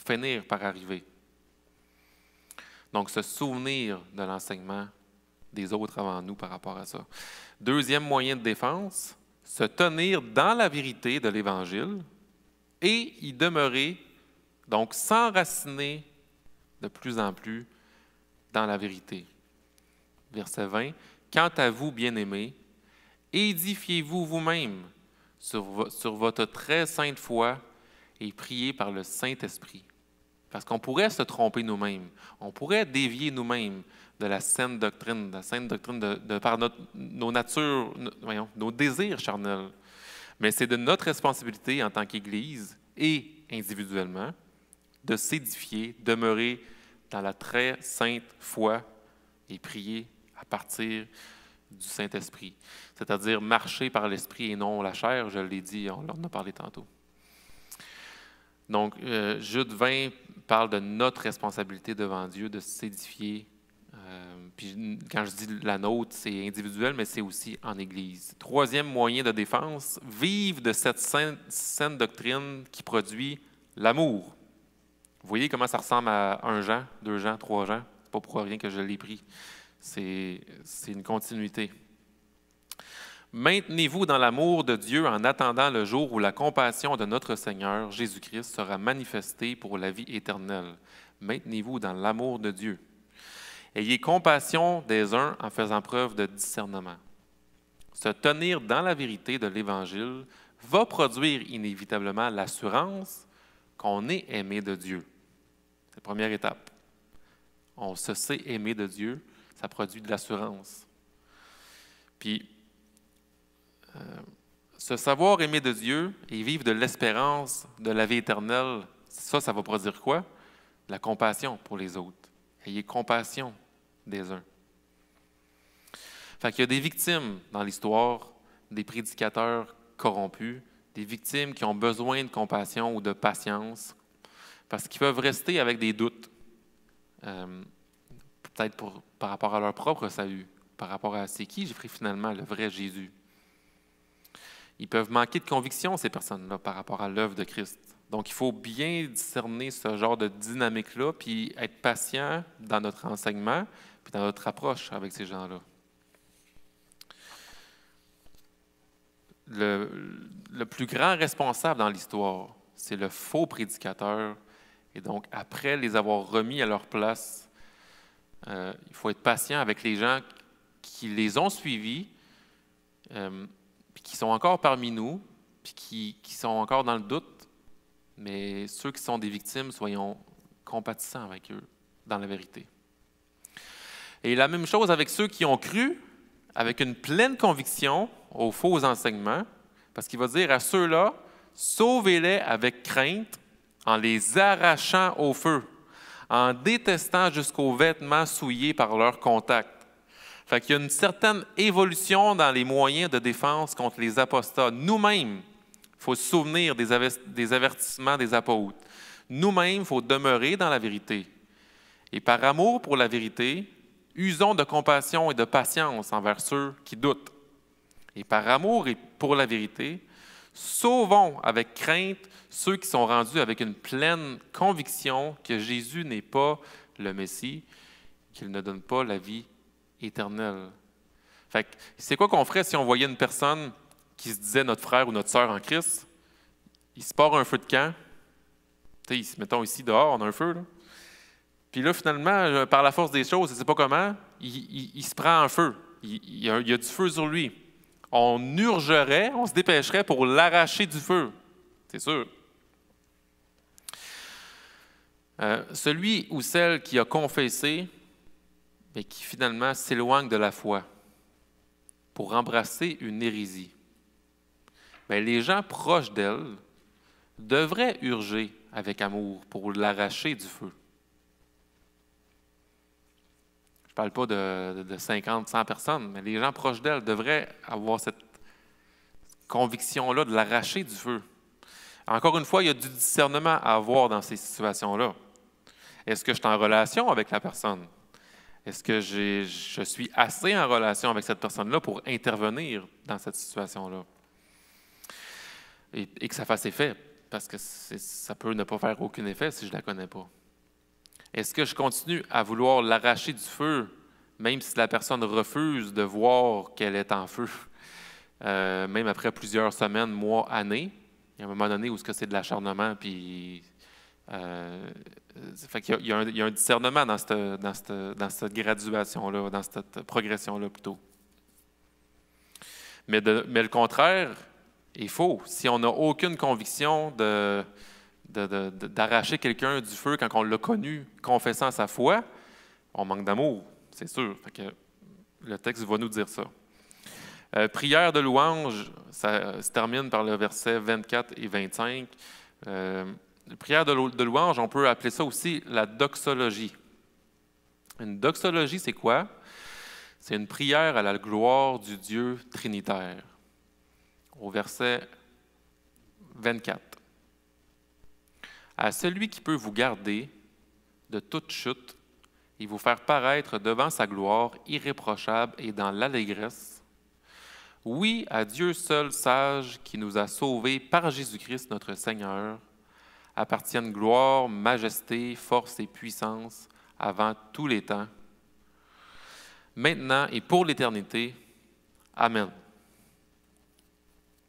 [SPEAKER 1] finir par arriver. Donc, se souvenir de l'enseignement des autres avant nous par rapport à ça. Deuxième moyen de défense, se tenir dans la vérité de l'Évangile et y demeurer, donc s'enraciner de plus en plus dans la vérité. Verset 20, « Quant à vous, bien-aimés, édifiez-vous vous-même sur votre très sainte foi et priez par le Saint-Esprit. » Parce qu'on pourrait se tromper nous-mêmes, on pourrait dévier nous-mêmes de la saine doctrine, de par nos natures, nos désirs charnels. Mais c'est de notre responsabilité en tant qu'Église et individuellement de s'édifier, demeurer dans la très sainte foi et prier à partir du Saint-Esprit. C'est-à-dire marcher par l'Esprit et non la chair, je l'ai dit, on en a parlé tantôt. Donc, Jude 20 parle de notre responsabilité devant Dieu, de s'édifier. Puis quand je dis la nôtre, c'est individuel, mais c'est aussi en Église. Troisième moyen de défense, vivre de cette saine doctrine qui produit l'amour. Vous voyez comment ça ressemble à 1 Jean, 2 Jean, 3 Jean? C'est pas pour rien que je l'ai pris. C'est une continuité. Maintenez-vous dans l'amour de Dieu en attendant le jour où la compassion de notre Seigneur Jésus-Christ sera manifestée pour la vie éternelle. Maintenez-vous dans l'amour de Dieu. Ayez compassion des uns en faisant preuve de discernement. Se tenir dans la vérité de l'Évangile va produire inévitablement l'assurance qu'on est aimé de Dieu. C'est la première étape. On se sait aimé de Dieu, ça produit de l'assurance. Puis, se savoir aimé de Dieu et vivre de l'espérance de la vie éternelle, ça va produire quoi? La compassion pour les autres. Ayez compassion des uns. Fait qu'il y a des victimes dans l'histoire, des prédicateurs corrompus, des victimes qui ont besoin de compassion ou de patience, parce qu'ils peuvent rester avec des doutes, peut-être par rapport à leur propre salut, par rapport à c'est qui j'ai pris finalement le vrai Jésus. Ils peuvent manquer de conviction, ces personnes-là, par rapport à l'œuvre de Christ. Donc, il faut bien discerner ce genre de dynamique-là, puis être patient dans notre enseignement, puis dans notre approche avec ces gens-là. Le plus grand responsable dans l'histoire, c'est le faux prédicateur. Et donc, après les avoir remis à leur place, il faut être patient avec les gens qui les ont suivis, puis qui sont encore parmi nous, puis qui sont encore dans le doute. Mais ceux qui sont des victimes, soyons compatissants avec eux, dans la vérité. Et la même chose avec ceux qui ont cru, avec une pleine conviction aux faux enseignements, parce qu'il va dire à ceux-là, sauvez-les avec crainte, en les arrachant au feu, en détestant jusqu'aux vêtements souillés par leur contact. Fait qu'il y a une certaine évolution dans les moyens de défense contre les apostats. Nous-mêmes, il faut se souvenir des avertissements des apôtres. Nous-mêmes, il faut demeurer dans la vérité. Et par amour pour la vérité, usons de compassion et de patience envers ceux qui doutent. Et par amour et pour la vérité, Sauvons avec crainte ceux qui sont rendus avec une pleine conviction que Jésus n'est pas le Messie, qu'il ne donne pas la vie éternelle. Fait que, c'est quoi qu'on ferait si on voyait une personne qui se disait notre frère ou notre sœur en Christ? Il se part un feu de camp. Mettons ici, dehors, on a un feu. Là. Puis là, finalement, par la force des choses, je ne sais pas comment, il se prend en feu. Il y a du feu sur lui. On urgerait, on se dépêcherait pour l'arracher du feu. C'est sûr. Celui ou celle qui a confessé, mais qui finalement s'éloigne de la foi pour embrasser une hérésie, bien, les gens proches d'elle devraient urger avec amour pour l'arracher du feu. Je ne parle pas de 50, 100 personnes, mais les gens proches d'elle devraient avoir cette conviction-là de l'arracher du feu. Encore une fois, il y a du discernement à avoir dans ces situations-là. Est-ce que je suis en relation avec la personne? Est-ce que je suis assez en relation avec cette personne-là pour intervenir dans cette situation-là? Et que ça fasse effet, parce que ça peut ne pas faire aucun effet si je ne la connais pas. Est-ce que je continue à vouloir l'arracher du feu, même si la personne refuse de voir qu'elle est en feu, même après plusieurs semaines, mois, années? Il y a un moment donné où c'est de l'acharnement, puis fait qu'il y a un discernement dans cette graduation-là, dans cette progression-là plutôt. Mais le contraire est faux. Si on n'a aucune conviction d'arracher quelqu'un du feu quand on l'a connu, confessant sa foi, on manque d'amour, c'est sûr. Fait que le texte va nous dire ça. Prière de louange, ça se termine par le verset 24 et 25. Prière de louange, on peut appeler ça aussi la doxologie. Une doxologie, c'est quoi? C'est une prière à la gloire du Dieu trinitaire. Au verset 24. À celui qui peut vous garder de toute chute et vous faire paraître devant sa gloire irréprochable et dans l'allégresse. Oui, à Dieu seul sage qui nous a sauvés par Jésus-Christ notre Seigneur, appartiennent gloire, majesté, force et puissance avant tous les temps, maintenant et pour l'éternité. Amen.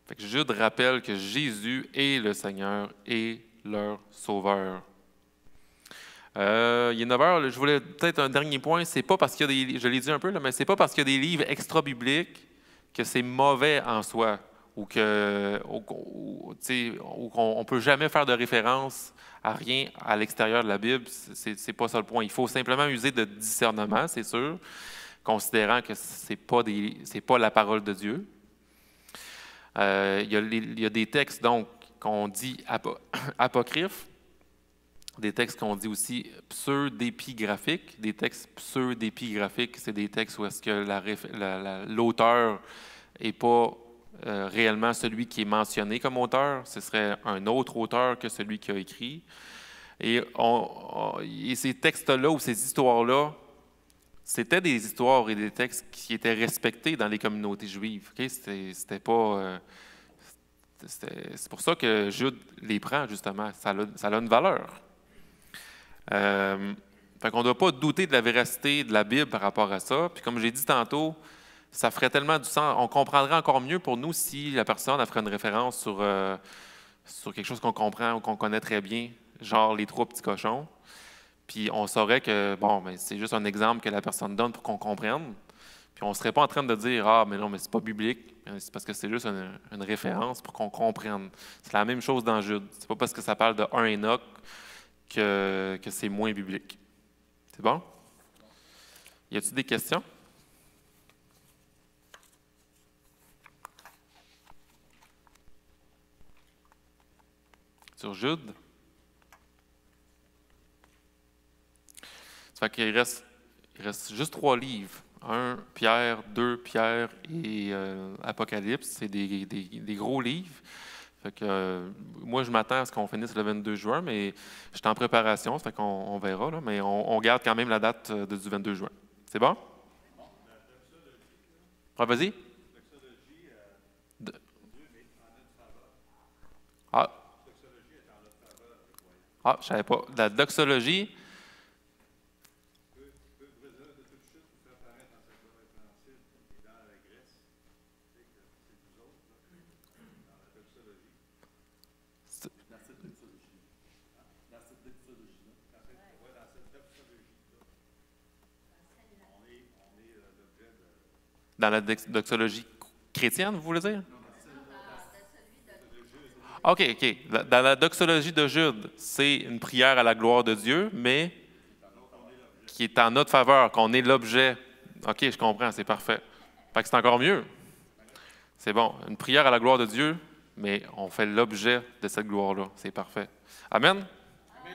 [SPEAKER 1] Fait que Jude rappelle que Jésus est le Seigneur et leur Sauveur. Il est 9 heures, je voulais peut-être un dernier point, c'est pas parce qu'il y a des, je l'ai dit un peu, là, mais c'est pas parce qu'il y a des livres extra-bibliques que c'est mauvais en soi, ou qu'on ne peut jamais faire de référence à rien à l'extérieur de la Bible. C'est pas ça le point. Il faut simplement user de discernement, c'est sûr, considérant que c'est pas la parole de Dieu. Il y a des textes donc qu'on dit apocryphes, des textes qu'on dit aussi pseudépigraphiques. Des textes pseudépigraphiques, c'est des textes où est-ce que l'auteur n'est pas réellement celui qui est mentionné comme auteur. Ce serait un autre auteur que celui qui a écrit. Et ces textes-là ou ces histoires-là, c'était des histoires et des textes qui étaient respectés dans les communautés juives. Okay? C'était pas... c'est pour ça que Jude les prend, justement. Ça a une valeur. Fait qu'on ne doit pas douter de la véracité de la Bible par rapport à ça. Puis comme j'ai dit tantôt, ça ferait tellement du sens. On comprendrait encore mieux pour nous si la personne ferait une référence sur quelque chose qu'on comprend ou qu'on connaît très bien, genre les 3 petits cochons. Puis on saurait que, bon, mais c'est juste un exemple que la personne donne pour qu'on comprenne. Puis on ne serait pas en train de dire « Ah, mais non, mais c'est pas biblique. » C'est parce que c'est juste une référence pour qu'on comprenne. C'est la même chose dans Jude. C'est pas parce que ça parle de un Enoch que c'est moins biblique. C'est bon? Y a-t-il des questions? Sur Jude? Ça fait qu'il reste juste 3 livres. 1 Pierre, 2 Pierre et Apocalypse. C'est des gros livres. Fait que, moi, je m'attends à ce qu'on finisse le 22 juin, mais je suis en préparation, ça fait qu'on verra, là, mais on garde quand même la date du 22 juin. C'est bon? Ah, vas-y. Ah, ah, je savais pas. La doxologie. Dans la doxologie chrétienne, vous voulez dire? OK, OK. Dans la doxologie de Jude, c'est une prière à la gloire de Dieu, mais qui est en notre faveur, qu'on est l'objet. OK, je comprends, c'est parfait. Fait que c'est encore mieux. C'est bon. Une prière à la gloire de Dieu, mais on fait l'objet de cette gloire-là. C'est parfait. Amen.